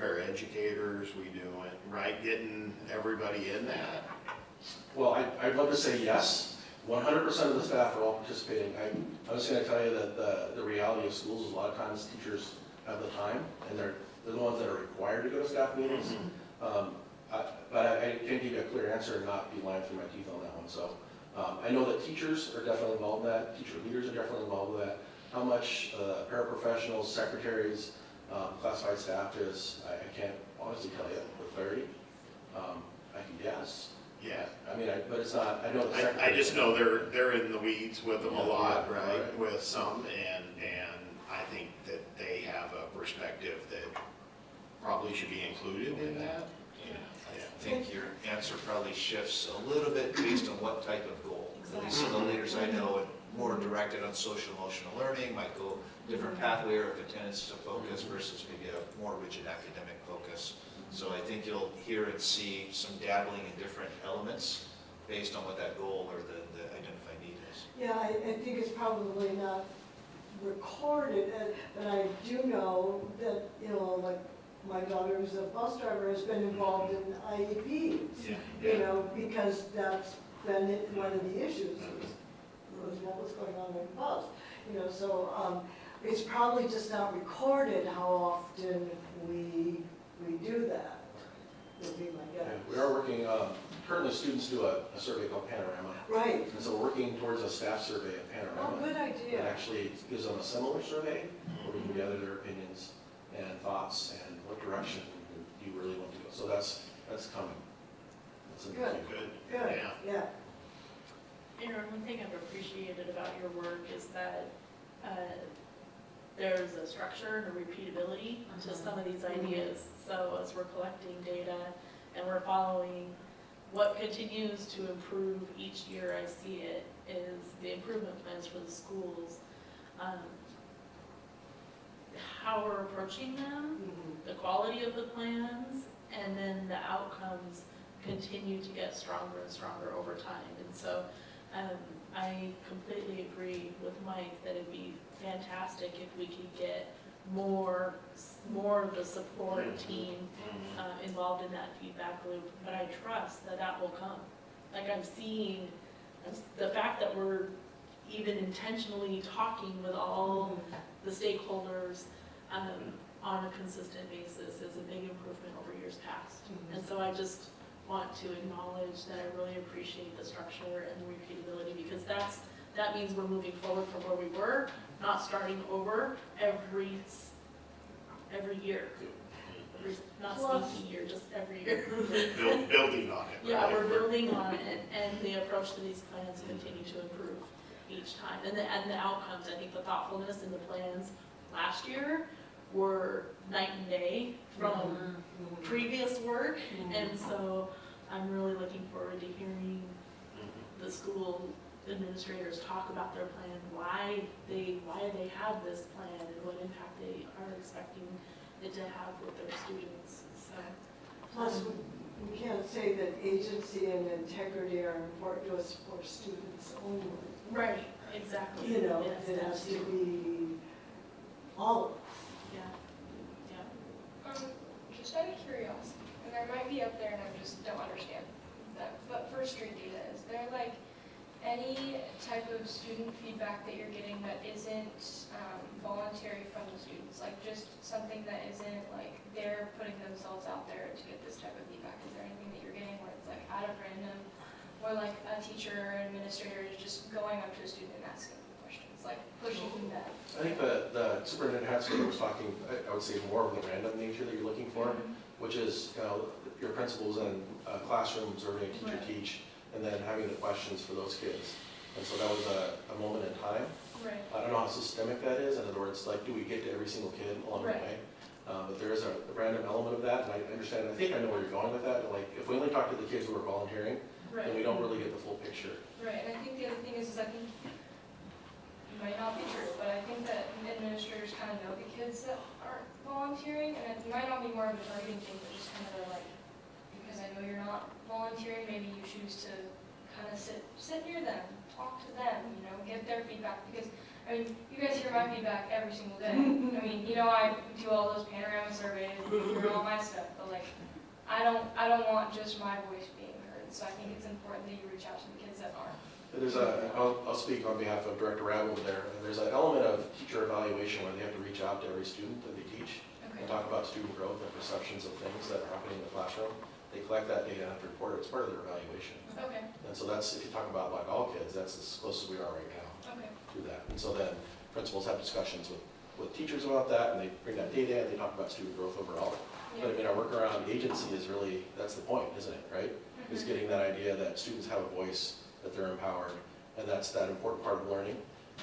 paraeducators? We doing, right, getting everybody in that? Well, I'd love to say yes. 100% of the staff are all participating. I'm just gonna tell you that the reality of schools is a lot of times teachers have the time, and they're the ones that are required to go to staff meetings. But I can't give you a clear answer and not be lying through my teeth on that one. So I know that teachers are definitely involved in that. Teacher leaders are definitely involved with that. How much paraprofessionals, secretaries, classified staff is, I can't honestly tell you with clarity. I can guess. Yeah. I mean, but it's not, I know the I secretary. just know they're in the weeds with them a lot, Yeah, right, right. with some, and I think that they have a perspective that probably should be included in that. I think your answer probably shifts a little bit based on what type of goal. At least some of the leaders I know are more directed on social emotional learning, might go different pathway or if attendance is a focus versus maybe a more rigid academic focus. So I think you'll hear and see some dabbling in different elements based on what that goal or the identified need is. Yeah, I think it's probably not recorded, but I do know that, you know, like, my daughter who's a bus driver has been involved in IEPs, you know, because that's been one of the issues was what was going on in the bus, you know, so it's probably just not recorded how often we do that, would be my Yeah, guess. we are working, currently students do a survey called Panorama. Right. And so we're working towards a staff survey of Oh, Panorama. good It idea. actually gives them a similar survey where we can gather their opinions and thoughts and what direction you really want to go. So that's coming. That's in the Good. queue. Good. Good, Yeah. yeah. Aaron, one thing I've appreciated about your work is that there's a structure and a repeatability to some of these ideas. So as we're collecting data and we're following what continues to improve each year, I see it, is the improvement plans for the schools. How we're approaching them, the quality of the plans, and then the outcomes continue to get stronger and stronger over time. And so I completely agree with Mike that it'd be fantastic if we could get more of the support team involved in that feedback loop, but I trust that that will come. Like I'm seeing the fact that we're even intentionally talking with all the stakeholders on a consistent basis is a big improvement over years past. And so I just want to acknowledge that I really appreciate the structure and the repeatability, because that means we're moving forward from where we were, not starting over every year. Not sneaky year, just every year. Building on it. Yeah, right? we're building on it, and the approach to these plans continue to improve each time. And the outcomes, I think the thoughtfulness in the plans last year were night and day from previous work. And so I'm really looking forward to hearing the school administrators talk about their plan, why they have this plan and what impact they are expecting it to have with their students. So Plus, we can't say that agency and integrity are important to us for students only. right, exactly. You know, Yes, it has that's to true. be all of us. Yeah. Just out of curiosity, and I might be up there and I just don't understand that, but for street data, is there like any type of student feedback that you're getting that isn't voluntary from the students? Like just something that isn't like they're putting themselves out there to get this type of feedback? Is there anything that you're getting where it's like out of random, or like a teacher or administrator is just going up to a student and asking questions, like pushing them? I think the superintendent Hatzler was talking, I would say more of the random nature that you're looking for, which is, you know, your principals in classroom observing a teacher Right. teach, and then having the questions for those kids. And so that was a moment in time. Right. I don't know how systemic that is. In other words, like, do we get to every single kid along the Right. way? But there is a random element of that, and I understand, I think I know where you're going with that. Like, if we only talk to the kids who are volunteering, Right. then we don't really get the full picture. Right, and I think the other thing is I think, it might not be true, but I think that administrators kind of know the kids that aren't volunteering, and it might not be more of a targeting thing, but just kind of like, because I know you're not volunteering, maybe you choose to kind of sit near them, talk to them, you know, get their feedback, because, I mean, you guys hear my feedback every single day. I mean, you know, I do all those panorama surveys, hear all my stuff, but like, I don't want just my voice being heard, so I think it's important that you reach out to the kids that aren't. I'll speak on behalf of Director Rabel there. There's an element of teacher evaluation where they have to reach out to every student that they teach and talk about student growth and perceptions of things that are happening in the classroom. They collect that data and have to report it. It's part of their evaluation. Okay, And so that's, if you talk about like all kids, that's as close as we are right now okay. to that. And so then principals have discussions with teachers about that, and they bring that data and they talk about student growth overall. But I mean, our work around agency is really, that's the point, isn't it, right? Is getting that idea that students have a voice, that they're empowered, and that's that important part of learning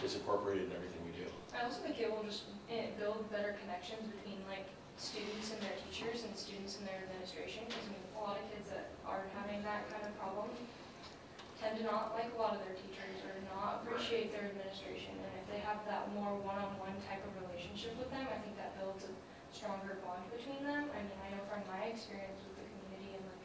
is incorporated in everything we do. I also think it will just build better connections between like students and their teachers and students and their administration, because I mean, a lot of kids that are having that kind of problem tend to not like a lot of their teachers or not appreciate their administration, and if they have that more one-on-one type of relationship with them, I think that builds a stronger bond between them. I mean, I know from my experience with the community and like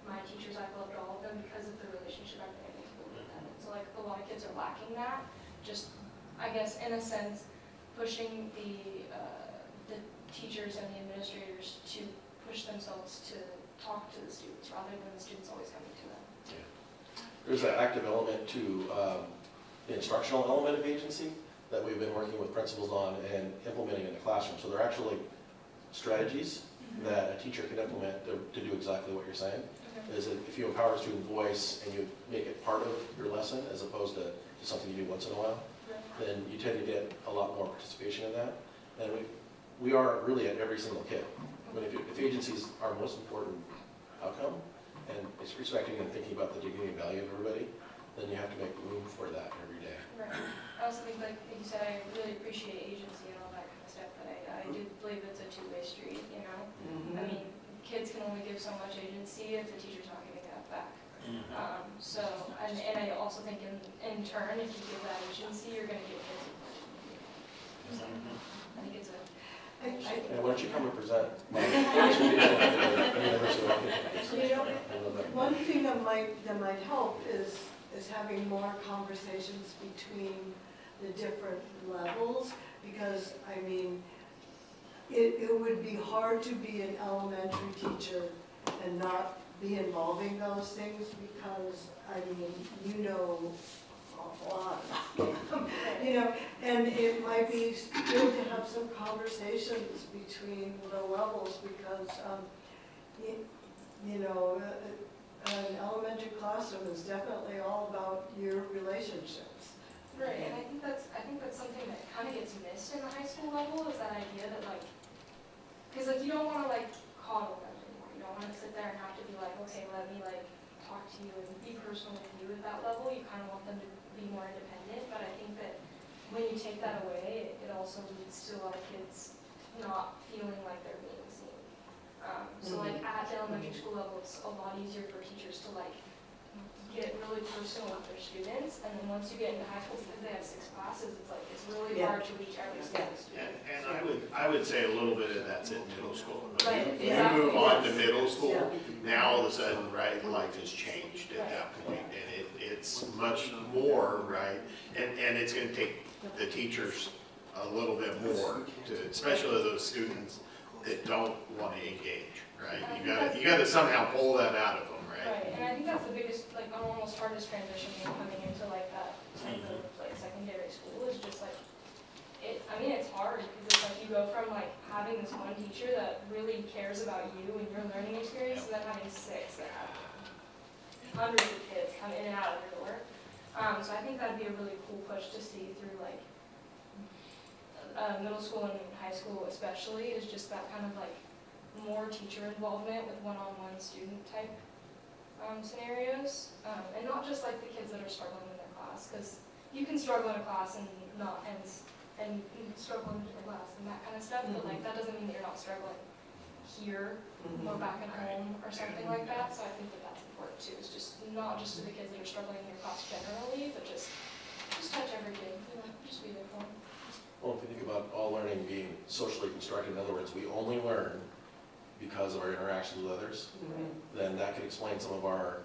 my teachers, I've loved all of them because of the relationship I've been able to build with them. And so like a lot of kids are lacking that, just I guess in a sense pushing the teachers and the administrators to push themselves to talk to the students rather than the students always coming to them. There's an active element to the instructional element of agency that we've been working with principals on and implementing in the classroom. So they're actually strategies that a teacher can implement to do exactly what you're saying. Okay. Is that if you empower student voice and you make it part of your lesson as opposed to something you do once in a while, then you tend to get a lot more participation in that. And we are really at every single kid. I mean, if agency is our most important outcome, and it's respecting and thinking about the dignity and value of everybody, then you have to make room for that every day. Right. I also think, like you said, I really appreciate agency and all that kind of stuff, but I do believe it's a two-way street, you know? I mean, kids can only give so much agency if the teacher's not giving that back. So, and I also think in turn, if you give that agency, you're gonna get kids. So, I think it's a. And why don't you come and present? One thing that might help is having more conversations between the different levels, because, I mean, it would be hard to be an elementary teacher and not be involving those things, because, I mean, you know a lot about them, you know, and it might be good to have some conversations between the levels, because, you know, an elementary classroom is definitely all about your relationships. Right, and I think that's something that kind of gets missed in the high school level, is that idea that like, because like you don't want to like coddle them anymore. You don't want to sit there and have to be like, okay, let me like talk to you and be personal with you at that level. You kind of want them to be more independent, but I think that when you take that away, it also leads to a lot of kids not feeling like they're being seen. So like at the elementary school level, it's a lot easier for teachers to like get really personal with their students, and then once you get into high school, because they have 6 classes, it's like it's really hard to reach every single student. And I would say a little bit of that's in middle school. Right, You exactly. move on to middle school, now all of a sudden, right, life has changed at that point, and it's much more, right? And it's gonna take the teachers a little bit more to, especially those students that don't wanna engage, right? You gotta somehow pull that out of them, right? Right, and I think that's the biggest, like, almost hardest transition when coming into like that type of like secondary school is just like, I mean, it's hard because it's like you go from like having this one teacher that really cares about you and your learning experience, and then having 6 that have hundreds of kids come in and out of your door. So I think that'd be a really cool push to see through like middle school and high school especially, is just that kind of like more teacher involvement with one-on-one student type scenarios, and not just like the kids that are struggling in their class, because you can struggle in a class and not and struggle in a class and that kind of stuff, but like that doesn't mean that you're not struggling here or back at home or something like that. So I think that that's important too. It's just not just to the kids that are struggling in your class generally, but just touch every kid, you know, just be there for them. Well, if you think about all learning being socially constructed, in other words, we only learn because of our interactions with others, then that could explain some of our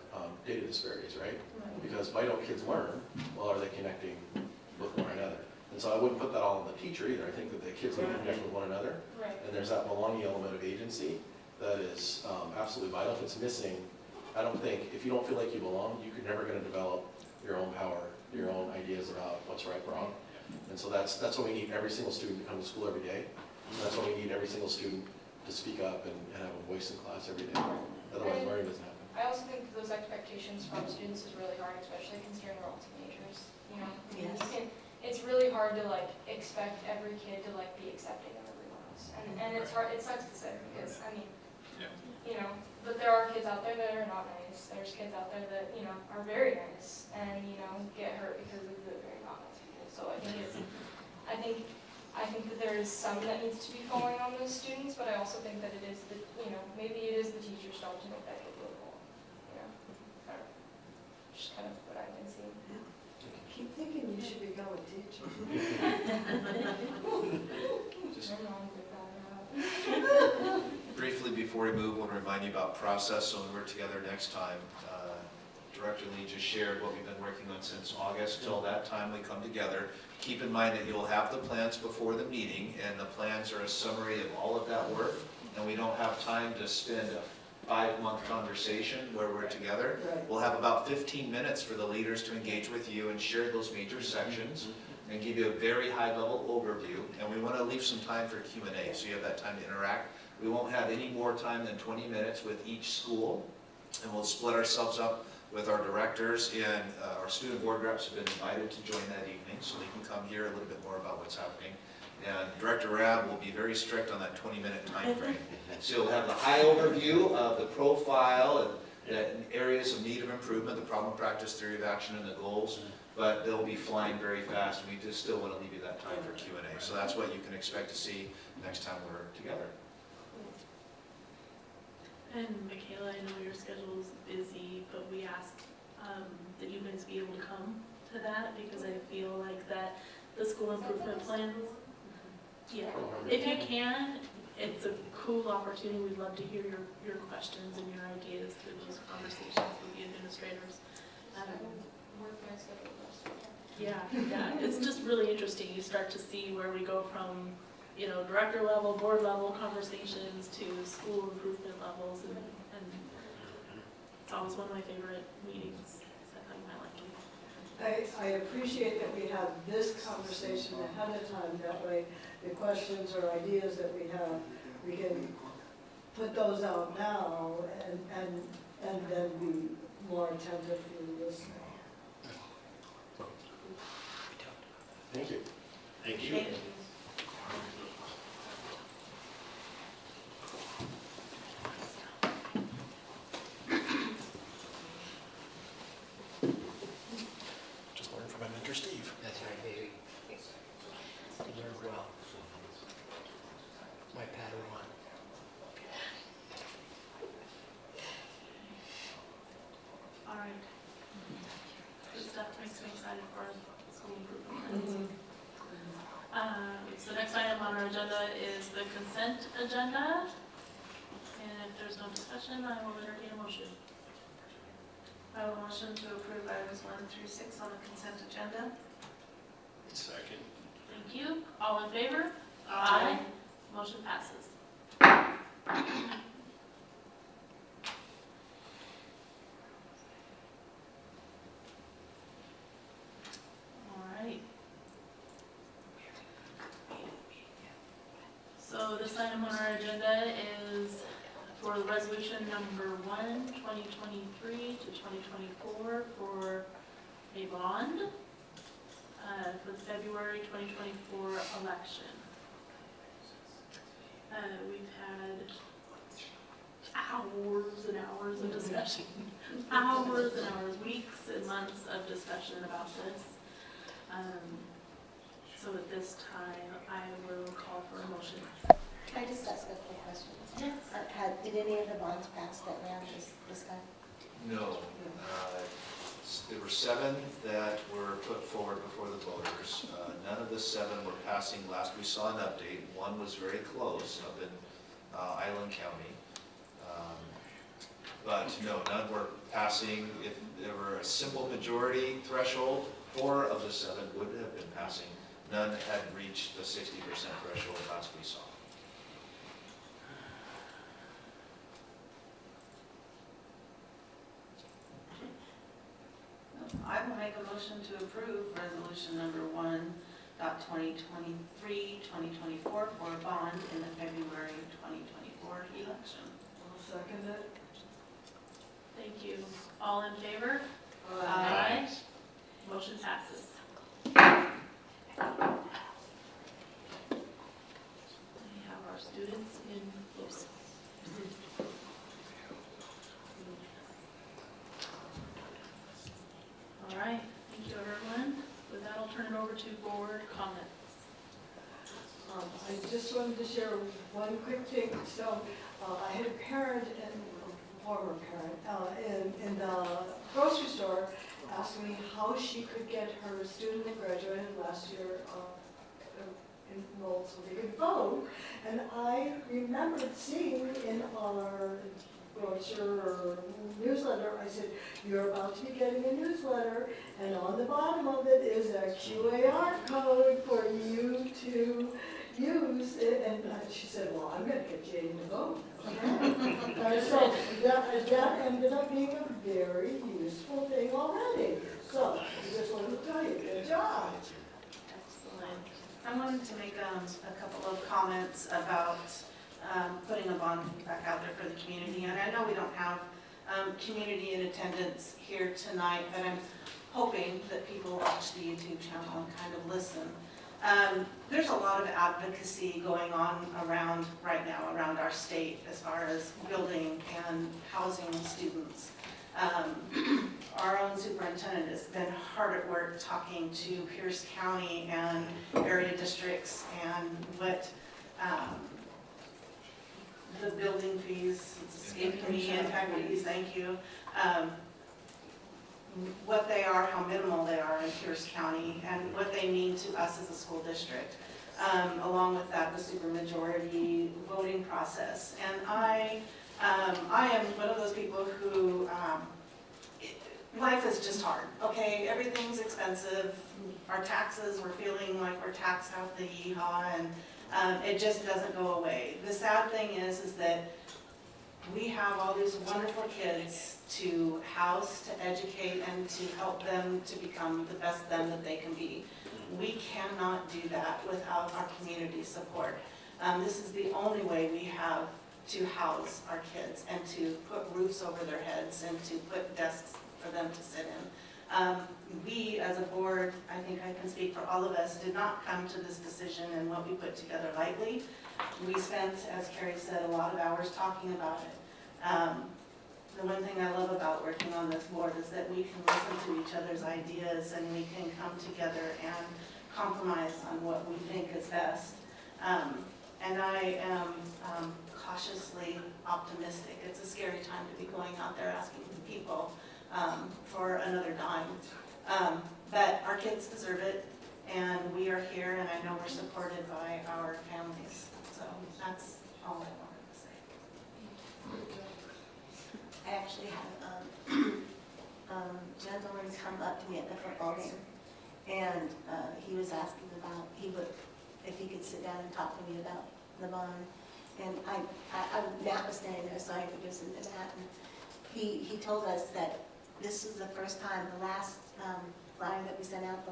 data disparities, right? Because why don't kids learn? Well, are they connecting with one another? And so I wouldn't put that all on the teacher either. I think that the kids need to connect with one another. Right. And there's that belonging element of agency that is absolutely vital. If it's missing, I don't think, if you don't feel like you belong, you're never going to develop your own power, your own ideas about what's right, wrong. And so that's why we need every single student to come to school every day. And that's why we need every single student to speak up and have a voice in class every day. Otherwise, learning doesn't happen. I also think those expectations from students is really hard, especially considering they're all teenagers, you know? Yes. It's really hard to like expect every kid to like be accepting of everyone else. And it's hard, it sucks to say because, I mean, you know, but there are kids out there that are not nice. There's kids out there that, you know, are very nice and, you know, get hurt because of the very not nice people. So I think that there is some that needs to be falling on those students, but I also think that it is the, you know, maybe it is the teacher's job to make that kid feel cool, you know? I don't know. Just kind of what I've been seeing. Keep thinking you should become a teacher. Just I'm wrong with that. briefly before we move, I want to remind you about process, so when we're together next time, Director Lee just shared what we've been working on since August. Till that time we come together. Keep in mind that you'll have the plans before the meeting, and the plans are a summary of all of that work, and we don't have time to spend a 5-month conversation where we're together. Right. We'll have about 15 minutes for the leaders to engage with you and share those major sections and give you a very high-level overview, and we want to leave some time for Q&A, so you have that time to interact. We won't have any more time than 20 minutes with each school, and we'll split ourselves up with our directors, and our student board reps have been invited to join that evening, so they can come hear a little bit more about what's happening. And Director Rabb will be very strict on that 20-minute time frame. So you'll have the high overview of the profile and the areas of need of improvement, the problem, practice, theory of action, and the goals, but they'll be flying very fast, and we just still want to leave you that time for Q&A. So that's what you can expect to see next time we're together. And Michaela, I know your schedule is busy, but we ask that you guys be able to come to that because I feel like that the school improvement plans, yeah, if you can, it's a cool opportunity. We'd love to hear your questions and your ideas through those conversations with the administrators. Work my schedule the rest of the time. Yeah, it's just really interesting. You start to see where we go from, you know, director level, board level conversations to school improvement levels, and it's always one of my favorite meetings. So I might like it. I appreciate that we have this conversation ahead of time. That way, the questions or ideas that we have, we can put those out now and then be more attentively listening. Thank you. Thank you. Thank you. Just learn from my mentor, Steve. That's right, baby. You learned well. My Padawan. All right. This stuff makes me excited for our school improvement plans. So next item on our agenda is the consent agenda. And if there's no discussion, I will entertain a motion. I have a motion to approve items 1 through 6 on the consent agenda. Second. Thank you. All in favor? Aye. Motion passes. All right. So this item on our agenda is for the resolution number 1, 2023 to 2024 for a bond for the February 2024 election. We've had hours and hours of discussion, hours and hours, weeks and months of discussion about this. So at this time, I will call for a motion. Can I just ask a quick question? Yes. Did any of the bonds pass that ran this time? No. There were 7 that were put forward before the voters. None of the 7 were passing last we saw an update. One was very close up in Island County. But no, none were passing. If there were a simple majority threshold, 4 of the 7 would have been passing. None had reached the 60% threshold last we saw. I will make a motion to approve resolution number 1.2023-2024 for a bond in the February 2024 election. I'll second it. Thank you. All in favor? Aye. Motion passes. We have our students in close. All right, thank you, everyone. With that, I'll turn it over to board comments. I just wanted to share one quick thing. So I had a parent, and a former parent, in the grocery store ask me how she could get her student that graduated last year enrolled so they could vote. And I remembered seeing in our brochure or newsletter, I said, you're about to be getting a newsletter, and on the bottom of it is a QAR code for you to use it. And she said, well, I'm going to get Jane to vote. So that ended up being a very useful thing already. So I just wanted to tell you, good job. Excellent. I wanted to make a couple of comments about putting a bond back out there for the community. And I know we don't have community in attendance here tonight, but I'm hoping that people watch the YouTube channel and kind of listen. There's a lot of advocacy going on right now around our state as far as building and housing students. Our own superintendent has been hard at work talking to Pierce County and area districts and what the building fees, it's escaping me, impact fees, thank you, what they are, how minimal they are in Pierce County, and what they mean to us as a school district. Along with that, the supermajority voting process. And I am one of those people who, life is just hard, okay? Everything's expensive. Our taxes, we're feeling like we're taxed out the yeehaw, and it just doesn't go away. The sad thing is that we have all these wonderful kids to house, to educate, and to help them to become the best them that they can be. We cannot do that without our community support. This is the only way we have to house our kids and to put roofs over their heads and to put desks for them to sit in. We, as a board, I think I can speak for all of us, did not come to this decision and what we put together lightly. We spent, as Carrie said, a lot of hours talking about it. The one thing I love about working on this board is that we can listen to each other's ideas and we can come together and compromise on what we think is best. And I am cautiously optimistic. It's a scary time to be going out there asking people for another dime. But our kids deserve it, and we are here, and I know we're supported by our families. So that's all I wanted to say. I actually had a gentleman come up to me at the football game, and he was asking about, if he could sit down and talk to me about the bond. And Matt was standing there, so I introduced him to Matt, and he told us that this is the first time, the last flyer that we sent out,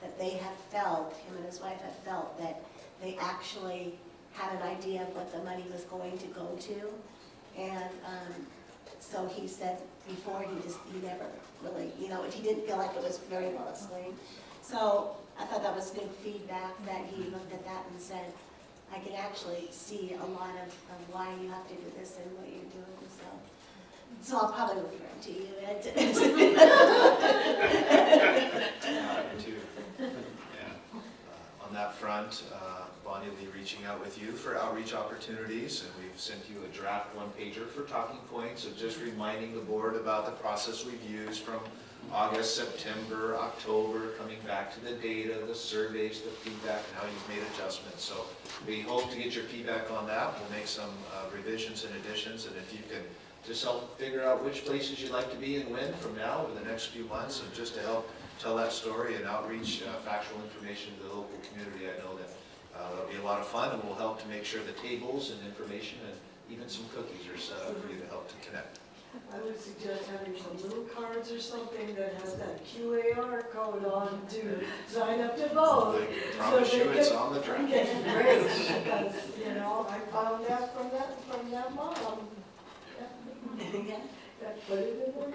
that they have felt, him and his wife have felt that they actually had an idea of what the money was going to go to. And so he said before he never really, he didn't feel like it was very well explained. So I thought that was good feedback that he looked at that and said, I could actually see a lot of why you have to do this and what you're doing. So I'll probably refer him to you, Ed. On that front, Bonnie will be reaching out with you for outreach opportunities, and we've sent you a draft one-pager for talking points of just reminding the board about the process we've used from August, September, October, coming back to the data, the surveys, the feedback, and how you've made adjustments. So we hope to get your feedback on that. We'll make some revisions and additions, and if you can just help figure out which places you'd like to be and when from now over the next few months, and just to help tell that story and outreach factual information to the local community. I know that that'll be a lot of fun, and will help to make sure the tables and information and even some cookies are set up for you to help to connect. I would suggest having some little cards or something that has that QAR code on to sign up to vote. I promise you it's on the draft. Okay, great, because, you know, I found that from that mom. That put it in there.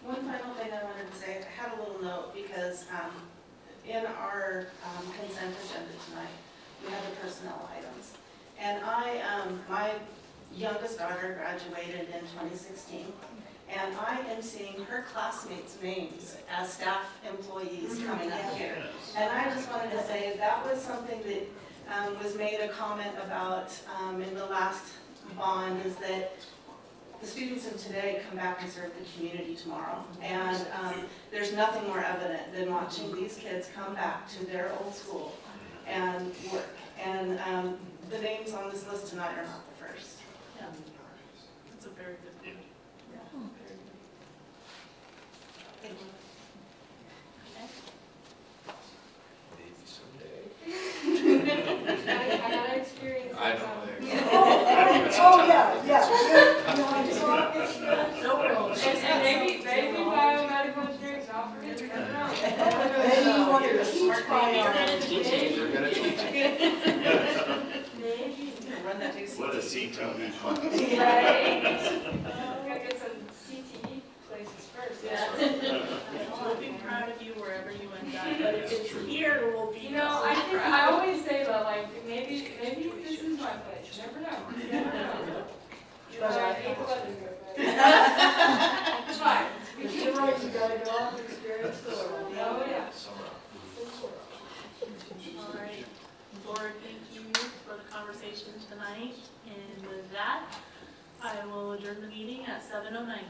One final thing I wanted to say, I had a little note because in our consent agenda tonight, we have the personnel items. And my youngest daughter graduated in 2016, and I am seeing her classmates' names as staff employees coming up here. And I just wanted to say that was something that was made a comment about in the last bond, is that the students of today come back and serve the community tomorrow. And there's nothing more evident than watching these kids come back to their old school and work. And the names on this list tonight are not the first. Yeah. That's a very good point. Thank you. Maybe someday. I got to experience I it. know. Oh, yeah. No, I just want to make sure. And maybe biomedical engineering is not for me. I don't know. Maybe you want to teach You're gonna teach it. We're gonna teach it. Run that big What a CTE class. Right? Gotta get some CTE places first. We'll be proud of you wherever you end up, but if it's here, we'll be. You know, I always say that, like, maybe this is my place. You never know. You never know. But I hate the weather here, but it's fine. You're right, you gotta go out and experience the world. Oh, yeah. All right, Board, thank you for the conversation tonight, and with that, I will adjourn the meeting at 7:09.